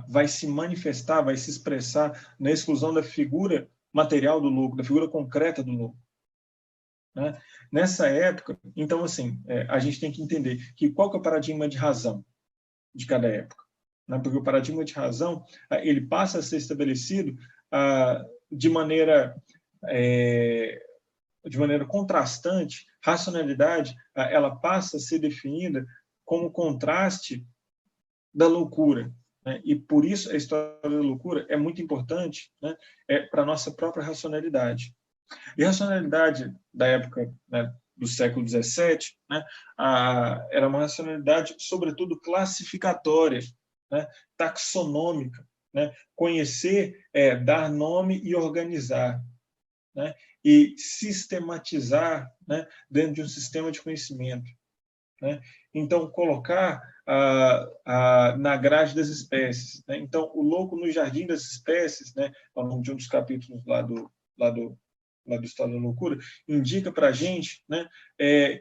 vai se manifestar, vai se expressar na exclusão da figura material do louco, da figura concreta do louco, né? Nessa época, então, assim, a gente tem que entender que qual que é o paradigma de razão de cada época, né? Porque o paradigma de razão ele passa a ser estabelecido de maneira contrastante. Racionalidade ela passa a ser definida como contraste da loucura, né? E por isso a história da loucura é muito importante, né, para a nossa própria racionalidade. E a racionalidade da época, né, do século XVII, né, era uma racionalidade, sobretudo, classificatória, né, taxonômica, né, conhecer, dar nome e organizar, né, e sistematizar, né, dentro de um sistema de conhecimento, né? Então, colocar na grade das espécies, né? Então, o louco no jardim das espécies, né? Ao longo de um dos capítulos lá do História da Loucura, indica para a gente, né,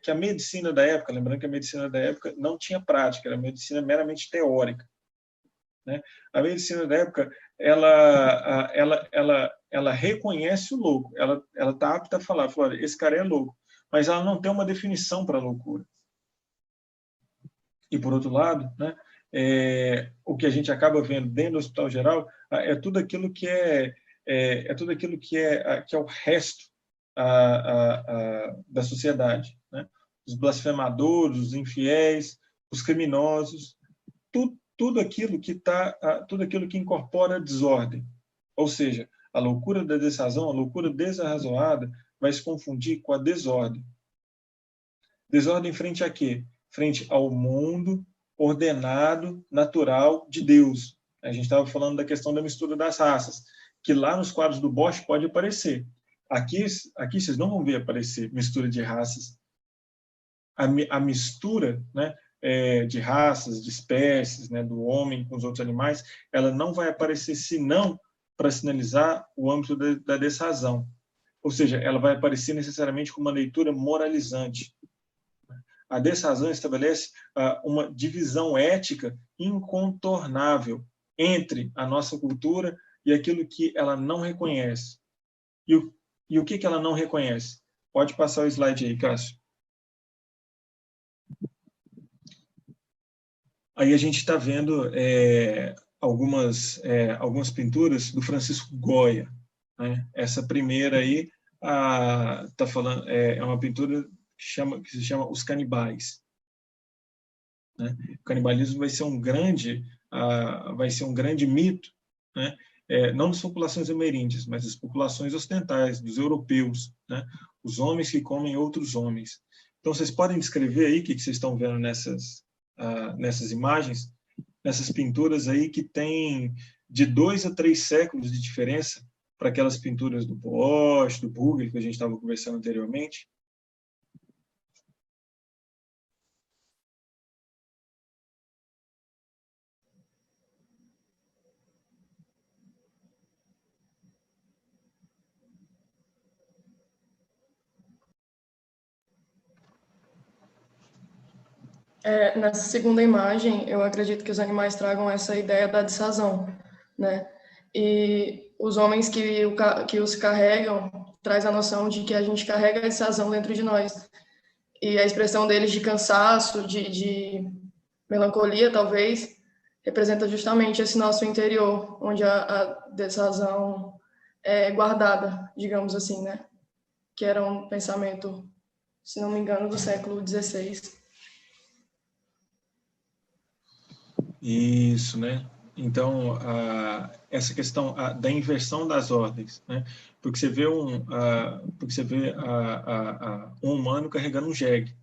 que a medicina da época, lembrando que a medicina da época não tinha prática, era medicina meramente teórica, né? A medicina da época, ela reconhece o louco, ela está apta a falar, olha, esse cara é louco, mas ela não tem uma definição para a loucura. E, por outro lado, né, o que a gente acaba vendo dentro do Hospital Geral é tudo aquilo que é o resto da sociedade, né? Os blasfemadores, os infiéis, os criminosos, tudo aquilo que incorpora desordem. Ou seja, a loucura da desrazão, a loucura desarrazoada vai se confundir com a desordem. Desordem frente a quê? Frente ao mundo ordenado, natural de Deus. A gente estava falando da questão da mistura das raças, que lá nos quadros do Bosch pode aparecer. Aqui vocês não vão ver aparecer mistura de raças. A mistura, né, de raças, de espécies, né, do homem com os outros animais, ela não vai aparecer senão para sinalizar o âmbito da desrazão. Ou seja, ela vai aparecer necessariamente com uma leitura moralizante. A desrazão estabelece uma divisão ética incontornável entre a nossa cultura e aquilo que ela não reconhece. E o que ela não reconhece? Pode passar o slide aí, Cássio. Aí a gente está vendo algumas pinturas do Francisco Goya, né? Essa primeira aí tá falando, é uma pintura que se chama Os Canibais, né? O canibalismo vai ser um grande mito, né? Não das populações ameríndias, mas das populações ocidentais, dos europeus, né? Os homens que comem outros homens. Então, vocês podem descrever aí o que vocês estão vendo nessas imagens, nessas pinturas aí que tem de 2 a 3 séculos de diferença para aquelas pinturas do Bosch, do Bruegel, que a gente estava conversando anteriormente. Nessa segunda imagem, eu acredito que os animais tragam essa ideia da desrazão, né? E os homens que os carregam traz a noção de que a gente carrega a desrazão dentro de nós. E a expressão deles de cansaço, de melancolia, talvez, representa justamente esse nosso interior, onde a desrazão é guardada, digamos assim, né? Que era um pensamento, se não me engano, do século XVI. Isso, né? Então, essa questão da inversão das ordens, né? Porque você vê um humano carregando um jegue,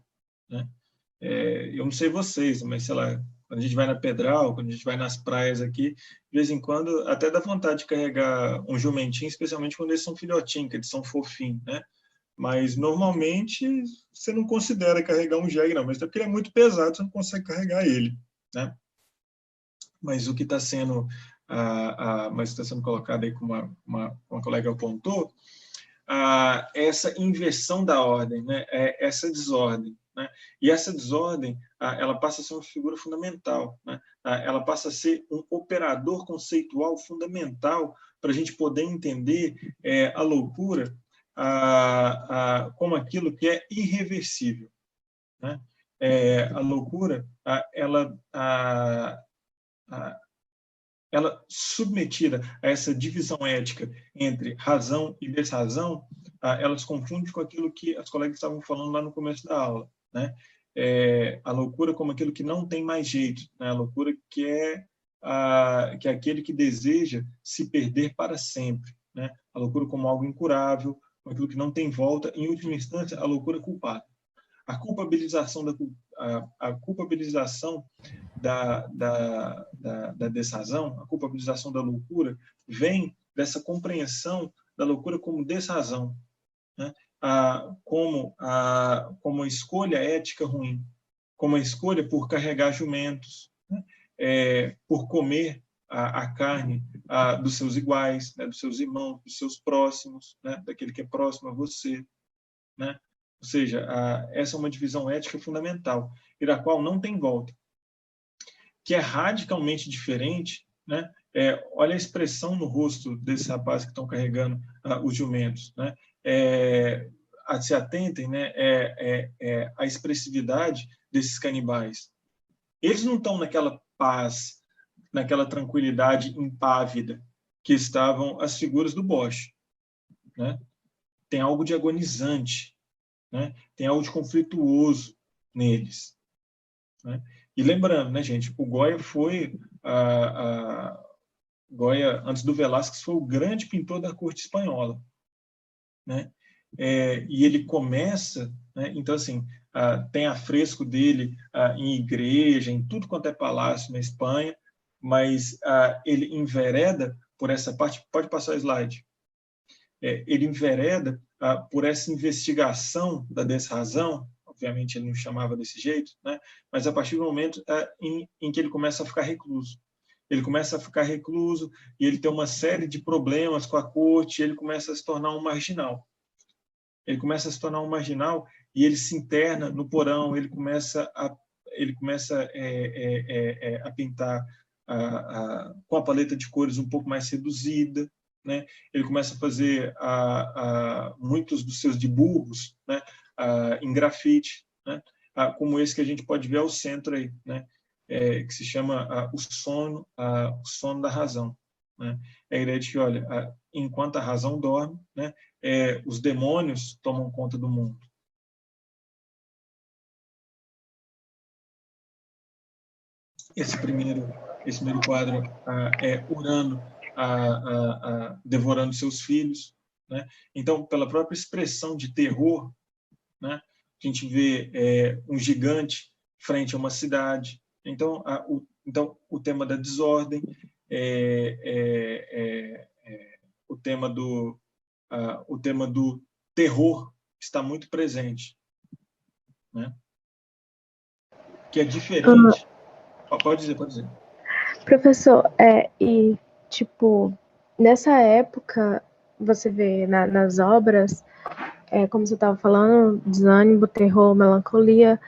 né? Eu não sei vocês, mas sei lá, quando a gente vai na Pedral, quando a gente vai nas praias aqui, de vez em quando até dá vontade de carregar um jumentinho, especialmente quando eles são filhotinhos, que eles são fofinhos, né? Mas normalmente você não considera carregar um jegue, não, mas até porque ele é muito pesado, você não consegue carregar ele, né? Mas o que está sendo, colocado aí, como uma colega apontou, essa inversão da ordem, né? Essa desordem, né? E essa desordem, ela passa a ser uma figura fundamental, né? Ela passa a ser um operador conceitual fundamental para a gente poder entender a loucura como aquilo que é irreversível, né? A loucura, ela submetida a essa divisão ética entre razão e desrazão, ela se confunde com aquilo que as colegas estavam falando lá no começo da aula, né? A loucura como aquilo que não tem mais jeito, né? A loucura que é aquele que deseja se perder para sempre, né? A loucura como algo incurável, como aquilo que não tem volta, em última instância, a loucura culpada. A culpabilização da desrazão, a culpabilização da loucura, vem dessa compreensão da loucura como desrazão, né? Como escolha ética ruim, como a escolha por carregar jumentos, né? Por comer a carne dos seus iguais, né? Dos seus irmãos, dos seus próximos, né? Daquele que é próximo a você, né? Ou seja, essa é uma divisão ética fundamental, e da qual não tem volta, que é radicalmente diferente, né? Olha a expressão no rosto desses rapazes que estão carregando os jumentos, né? Se atentem, né? A expressividade desses canibais. Eles não estão naquela paz, naquela tranquilidade impávida que estavam as figuras do Bosch, né? Tem algo de agonizante, né? Tem algo de conflituoso neles, né? E lembrando, né, gente, o Goya foi Goya, antes do Velázquez, foi o grande pintor da corte espanhola, né? E ele começa, né? Então assim, tem afresco dele em igreja, em tudo quanto é palácio na Espanha, mas ele envereda por essa parte. Pode passar o slide. Ele envereda por essa investigação da desrazão. Obviamente ele não chamava desse jeito, né? Mas a partir do momento em que ele começa a ficar recluso. Ele começa a ficar recluso e ele tem uma série de problemas com a corte, ele começa a se tornar um marginal. Ele começa a se tornar um marginal e ele se interna no porão, ele começa a pintar com a paleta de cores um pouco mais reduzida, né? Ele começa a fazer muitos dos seus dibujos, né? Em grafite, né? Como esse que a gente pode ver ao centro aí, né? Que se chama o sono da razão, né? É a ideia de que, olha, enquanto a razão dorme, né? Os demônios tomam conta do mundo. Esse primeiro quadro é Urano devorando seus filhos, né? Então, pela própria expressão de terror, né? A gente vê um gigante frente a uma cidade. Então, o tema da desordem, o tema do terror está muito presente, né? Que é diferente. Pode dizer. Professor, e tipo, nessa época, você vê nas obras, como você estava falando, desânimo, terror, melancolia,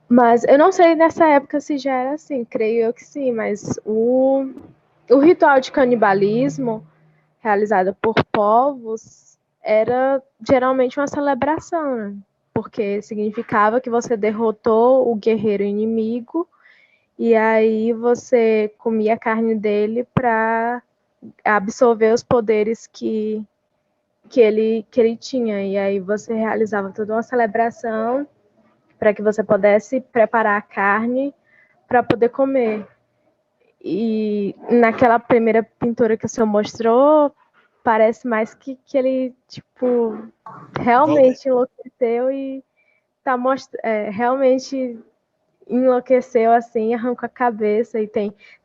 mas eu não sei nessa época se já era assim, creio eu que sim, mas o ritual de canibalismo realizado por povos era geralmente uma celebração, né? Porque significava que você derrotou o guerreiro inimigo e aí você comia a carne dele para absorver os poderes que ele tinha. E aí você realizava toda uma celebração para que você pudesse preparar a carne para poder comer. E naquela primeira pintura que o senhor mostrou, parece mais que ele, tipo, realmente enlouqueceu e realmente enlouqueceu, assim, arrancou a cabeça. E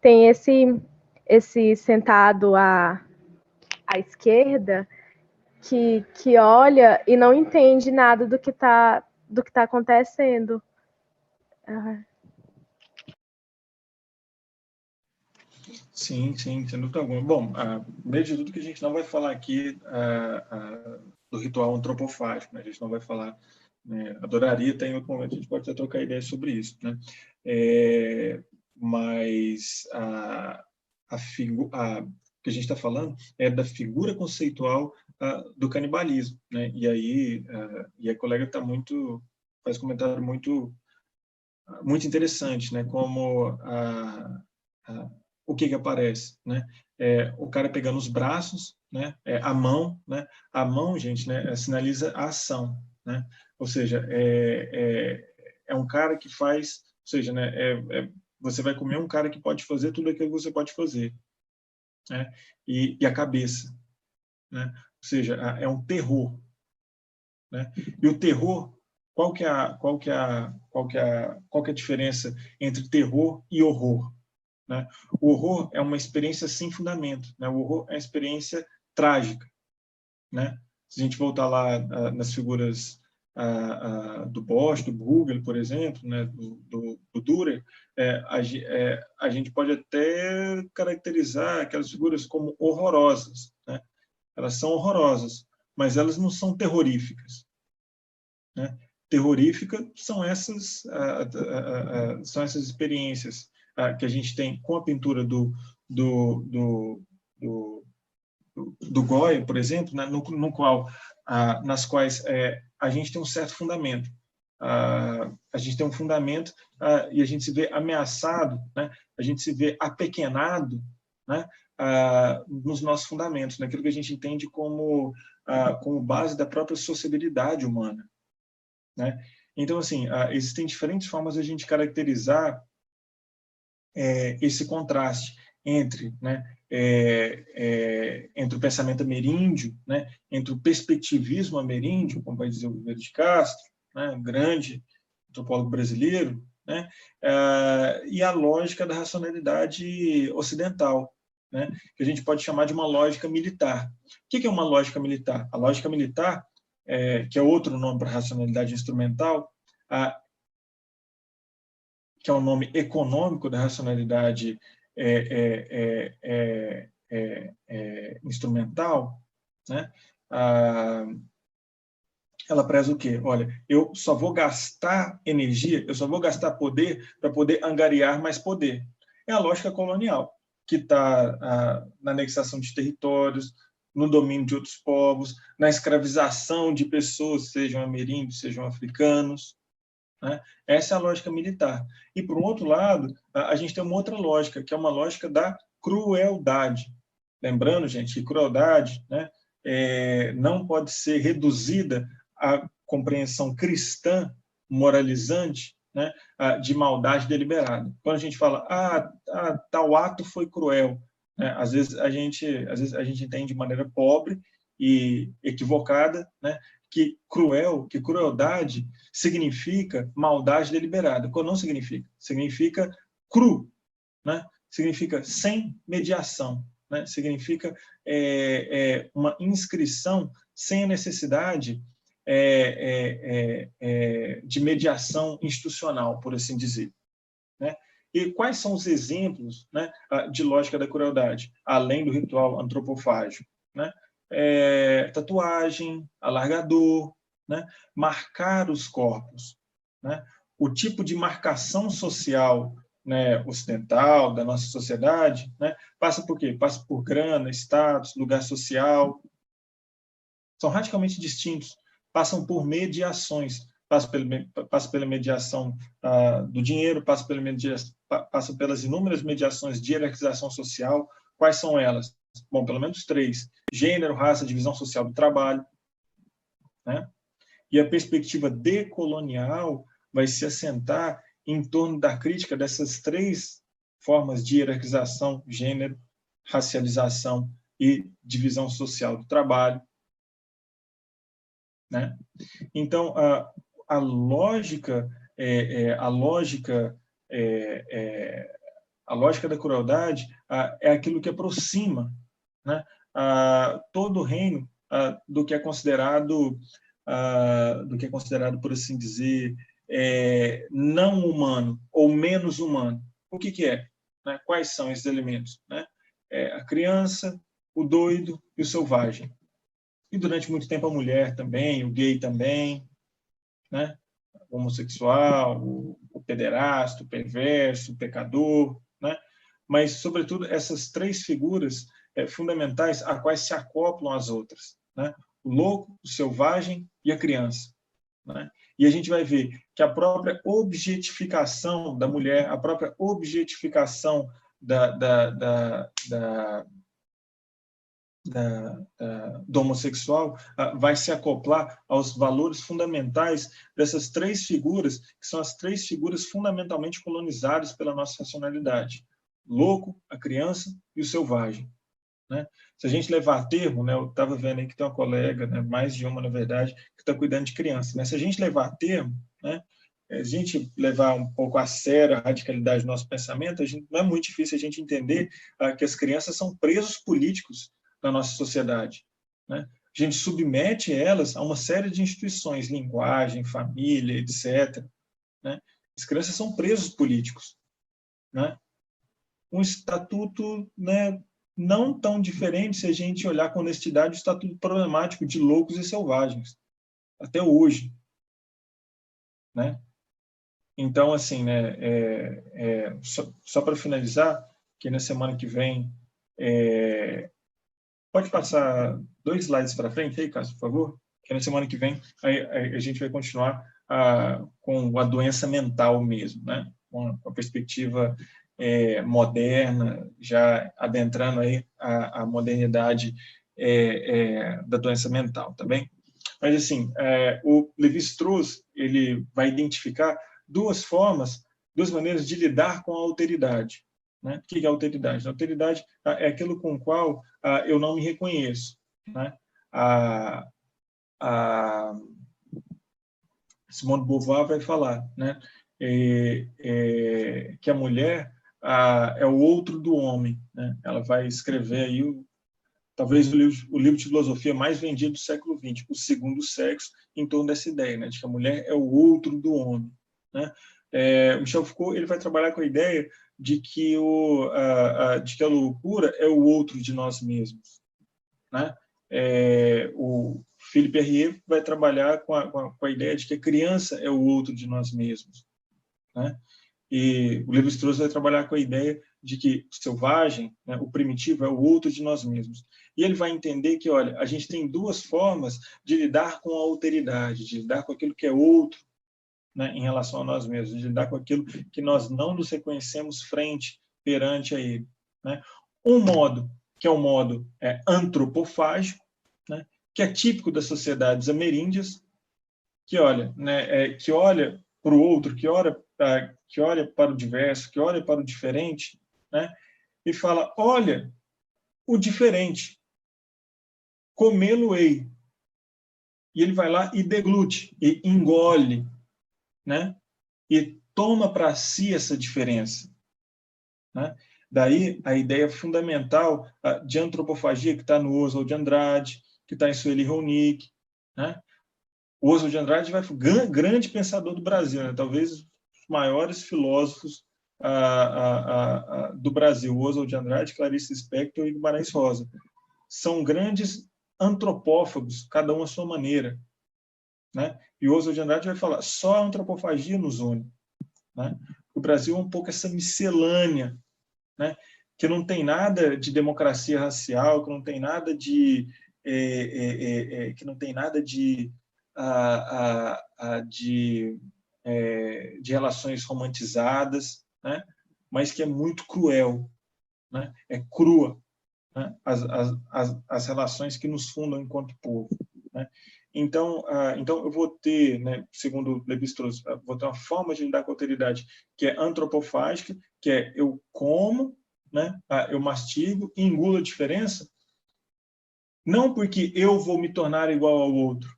tem esse sentado à esquerda que olha e não entende nada do que tá acontecendo. Sim, sem dúvida alguma. Bom, primeiro de tudo que a gente não vai falar aqui do ritual antropofágico, né? A gente não vai falar, né? Adoraria estar em outro momento, a gente pode até trocar ideias sobre isso, né? Mas o que a gente está falando é da figura conceitual do canibalismo, né? E aí a colega faz um comentário muito interessante, né? Como o que aparece, né? O cara pegando os braços, né? A mão, né? A mão, gente, né? Sinaliza a ação, né? Ou seja, é um cara que faz, ou seja, né? Você vai comer um cara que pode fazer tudo aquilo que você pode fazer, né? E a cabeça, né? Ou seja, é um terror, né? E o terror, qual que é a diferença entre terror e horror? Né? O horror é uma experiência sem fundamento, né? O horror é uma experiência trágica, né? Se a gente voltar lá nas figuras do Bosch, do Bruegel, por exemplo, né, do Dürer, a gente pode até caracterizar aquelas figuras como horrorosas, né? Elas são horrorosas, mas elas não são terroríficas, né? Terrorífica são essas experiências que a gente tem com a pintura do Goya, por exemplo, né, nas quais a gente tem um certo fundamento. A gente tem um fundamento e a gente se vê ameaçado, né? A gente se vê apequenado, né? Nos nossos fundamentos, naquilo que a gente entende como base da própria sociabilidade humana, né? Então, assim, existem diferentes formas de a gente caracterizar esse contraste entre, né, entre o pensamento ameríndio, né, entre o perspectivismo ameríndio, como vai dizer o Vieira de Castro, né, um grande antropólogo brasileiro, né, e a lógica da racionalidade ocidental, né, que a gente pode chamar de uma lógica militar. O que é uma lógica militar? A lógica militar, que é outro nome para racionalidade instrumental, que é o nome econômico da racionalidade instrumental, né? Ela preza o quê? Olha, eu só vou gastar energia, eu só vou gastar poder para poder angariar mais poder. É a lógica colonial, que está na anexação de territórios, no domínio de outros povos, na escravização de pessoas, sejam ameríndios, sejam africanos, né? Essa é a lógica militar. E, por um outro lado, a gente tem uma outra lógica, que é uma lógica da crueldade. Lembrando, gente, que crueldade, né, não pode ser reduzida à compreensão cristã, moralizante, né, de maldade deliberada. Quando a gente fala, tal ato foi cruel, né, às vezes a gente entende de maneira pobre e equivocada, né, que crueldade significa maldade deliberada. Quando não significa? Significa cru, né? Significa sem mediação, né? Significa uma inscrição sem a necessidade de mediação institucional, por assim dizer, né? E quais são os exemplos, né, de lógica da crueldade, além do ritual antropofágico, né? Tatuagem, alargador, né? Marcar os corpos, né? O tipo de marcação social, né, ocidental da nossa sociedade, né, passa por quê? Passa por grana, status, lugar social. São radicalmente distintos. Passam por mediações. Passa pela mediação do dinheiro, passa pelas inúmeras mediações de hierarquização social. Quais são elas? Bom, pelo menos 3. Gênero, raça, divisão social do trabalho, né? E a perspectiva decolonial vai se assentar em torno da crítica dessas 3 formas de hierarquização: gênero, racialização e divisão social do trabalho, né? Então, a lógica da crueldade é aquilo que aproxima, né, todo o reino do que é considerado, por assim dizer, não humano ou menos humano. O que é? Né? Quais são esses elementos? Né? A criança, o doido e o selvagem. E durante muito tempo a mulher também, o gay também, né? O homossexual, o pederasta, o perverso, o pecador, né? Mas, sobretudo, essas 3 figuras fundamentais a quais se acoplam as outras, né? O louco, o selvagem e a criança, né? E a gente vai ver que a própria objetificação da mulher, a própria objetificação do homossexual vai se acoplar aos valores fundamentais dessas 3 figuras, que são as 3 figuras fundamentalmente colonizadas pela nossa racionalidade: louco, a criança e o selvagem, né? Se a gente levar a termo, né, eu estava vendo aí que tem uma colega, né, mais de uma, na verdade, que está cuidando de criança, né? Se a gente levar a termo, né, a gente levar um pouco a sério a radicalidade do nosso pensamento, não é muito difícil a gente entender que as crianças são presos políticos na nossa sociedade, né? a gente submete elas a uma série de instituições, linguagem, família, etc., né? As crianças são presos políticos, né? Um estatuto, né, não tão diferente se a gente olhar com honestidade o estatuto problemático de loucos e selvagens, até hoje, né? Então, assim, né, só para finalizar, que na semana que vem, pode passar 2 slides para frente aí, Cássio, por favor? Que na semana que vem a gente vai continuar com a doença mental mesmo, né? Com a perspectiva moderna, já adentrando aí a modernidade da doença mental, tá bem? Mas, assim, o Lévi-Strauss, ele vai identificar duas maneiras de lidar com a alteridade, né? O que é a alteridade? A alteridade é aquilo com o qual eu não me reconheço, né? A Simone de Beauvoir vai falar, né? Que a mulher é o outro do homem, né? Ela vai escrever aí talvez o livro de filosofia mais vendido do século XX, O Segundo Sexo, em torno dessa ideia, né? De que a mulher é o outro do homem, né? Michel Foucault, ele vai trabalhar com a ideia de que a loucura é o outro de nós mesmos, né? O Philippe Herrier vai trabalhar com a ideia de que a criança é o outro de nós mesmos, né? E o Lévi-Strauss vai trabalhar com a ideia de que o selvagem, né, o primitivo, é o outro de nós mesmos. E ele vai entender que, olha, a gente tem duas formas de lidar com a alteridade, de lidar com aquilo que é outro, né, em relação a nós mesmos, de lidar com aquilo que nós não nos reconhecemos perante a ele, né? Um modo, que é o modo antropofágico, né, que é típico das sociedades ameríndias, que olha, né, que olha para o outro, que olha para o diverso, que olha para o diferente, né, e fala, olha, o diferente, comê-lo-ei. E ele vai lá e deglute, e engole, né, e toma para si essa diferença, né? Daí a ideia fundamental de antropofagia que está no Oswald de Andrade, que está em Sueli Ronick, né? O Oswald de Andrade foi um grande pensador do Brasil, né? Talvez os maiores filósofos do Brasil. O Oswald de Andrade, Clarice Lispector e Guimarães Rosa. São grandes antropófagos, cada um à sua maneira, né? E o Oswald de Andrade vai falar, só a antropofagia nos une, né? O Brasil é um pouco essa miscelânea, né? Que não tem nada de democracia racial, que não tem nada de de relações romantizadas, né? Mas que é muito cruel, né? É crua, né? As relações que nos fundam enquanto povo, né? Então eu vou ter, né, segundo Lévi-Strauss, vou ter uma forma de lidar com a alteridade que é antropofágica, que é eu como, né, eu mastigo e engulo a diferença, não porque eu vou me tornar igual ao outro,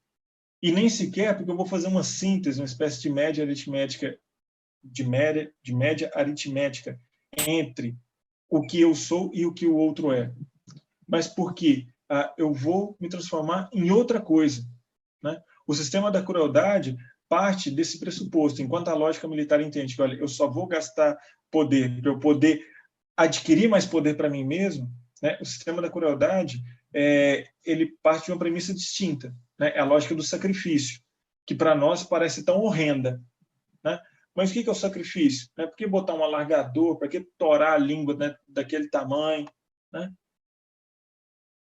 e nem sequer porque eu vou fazer uma síntese, uma espécie de média aritmética, de média aritmética entre o que eu sou e o que o outro é, mas porque eu vou me transformar em outra coisa, né? O sistema da crueldade parte desse pressuposto, enquanto a lógica militar entende que, olha, eu só vou gastar poder para eu poder adquirir mais poder para mim mesmo, né? O sistema da crueldade ele parte de uma premissa distinta, né? É a lógica do sacrifício, que para nós parece tão horrenda, né? Mas o que é o sacrifício? Por que botar um alargador? Para que torar a língua, né, daquele tamanho? Né?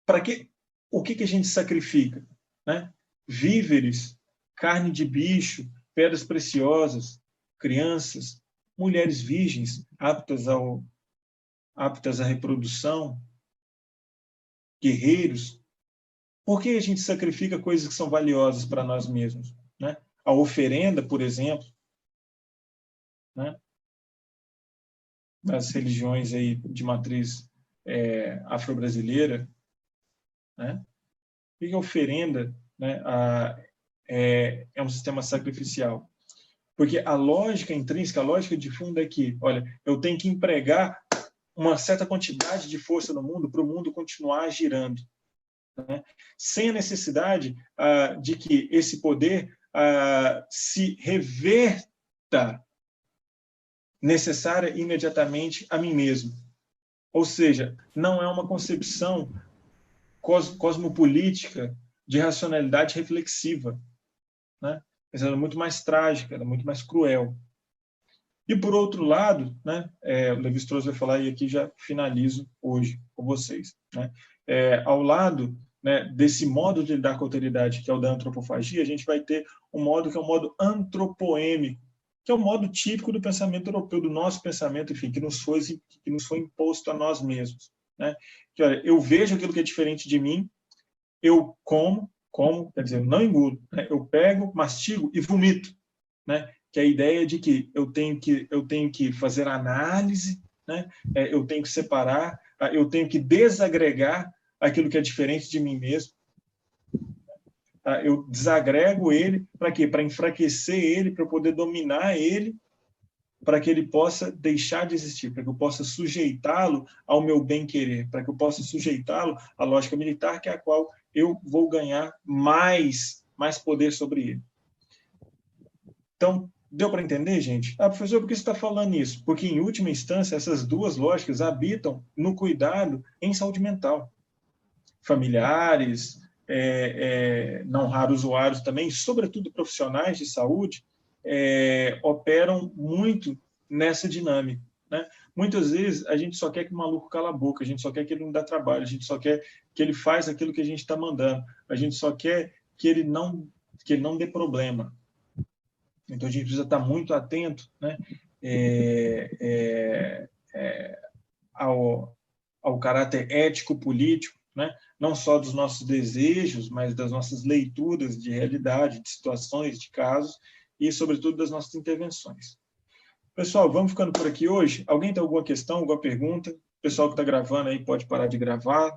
Para que? O que a gente sacrifica? Né? Víveres, carne de bicho, pedras preciosas, crianças, mulheres virgens aptas à reprodução, guerreiros. Por que a gente sacrifica coisas que são valiosas para nós mesmos? Né? A oferenda, por exemplo, né, das religiões aí de matriz afro-brasileira, né? O que é oferenda? Né? É um sistema sacrificial. Porque a lógica intrínseca, a lógica de fundo é que, olha, eu tenho que empregar uma certa quantidade de força no mundo para o mundo continuar girando, né? Sem a necessidade de que esse poder se reverta necessária imediatamente a mim mesmo. Ou seja, não é uma concepção cosmopolítica de racionalidade reflexiva, né? Mas ela é muito mais trágica, ela é muito mais cruel. E, por outro lado, né, o Lévi-Strauss vai falar, e aqui já finalizo hoje com vocês, né? Ao lado, né, desse modo de lidar com a alteridade, que é o da antropofagia, a gente vai ter um modo que é o modo antropoêmico, que é o modo típico do pensamento europeu, do nosso pensamento, enfim, que nos foi imposto a nós mesmos, né? Que, olha, eu vejo aquilo que é diferente de mim, eu como, quer dizer, eu não engulo, né? Eu pego, mastigo e vomito, né? Que é a ideia de que eu tenho que fazer análise, né? Eu tenho que separar, eu tenho que desagregar aquilo que é diferente de mim mesmo. Eu desagrego ele, para quê? Para enfraquecer ele, para eu poder dominar ele, para que ele possa deixar de existir, para que eu possa sujeitá-lo ao meu bem-querer, para que eu possa sujeitá-lo à lógica militar, que é a qual eu vou ganhar mais poder sobre ele. Então, deu para entender, gente? Professor, por que você está falando isso? Porque, em última instância, essas duas lógicas habitam no cuidado em saúde mental. Familiares, não raros usuários também, sobretudo profissionais de saúde, operam muito nessa dinâmica, né? Muitas vezes a gente só quer que o maluco cala a boca, a gente só quer que ele não dá trabalho, a gente só quer que ele faça aquilo que a gente está mandando, a gente só quer que ele não dê problema. Então a gente precisa estar muito atento, né, ao caráter ético-político, né, não só dos nossos desejos, mas das nossas leituras de realidade, de situações, de casos, e, sobretudo, das nossas intervenções. Pessoal, vamos ficando por aqui hoje. Alguém tem alguma questão, alguma pergunta? O pessoal que está gravando aí pode parar de gravar.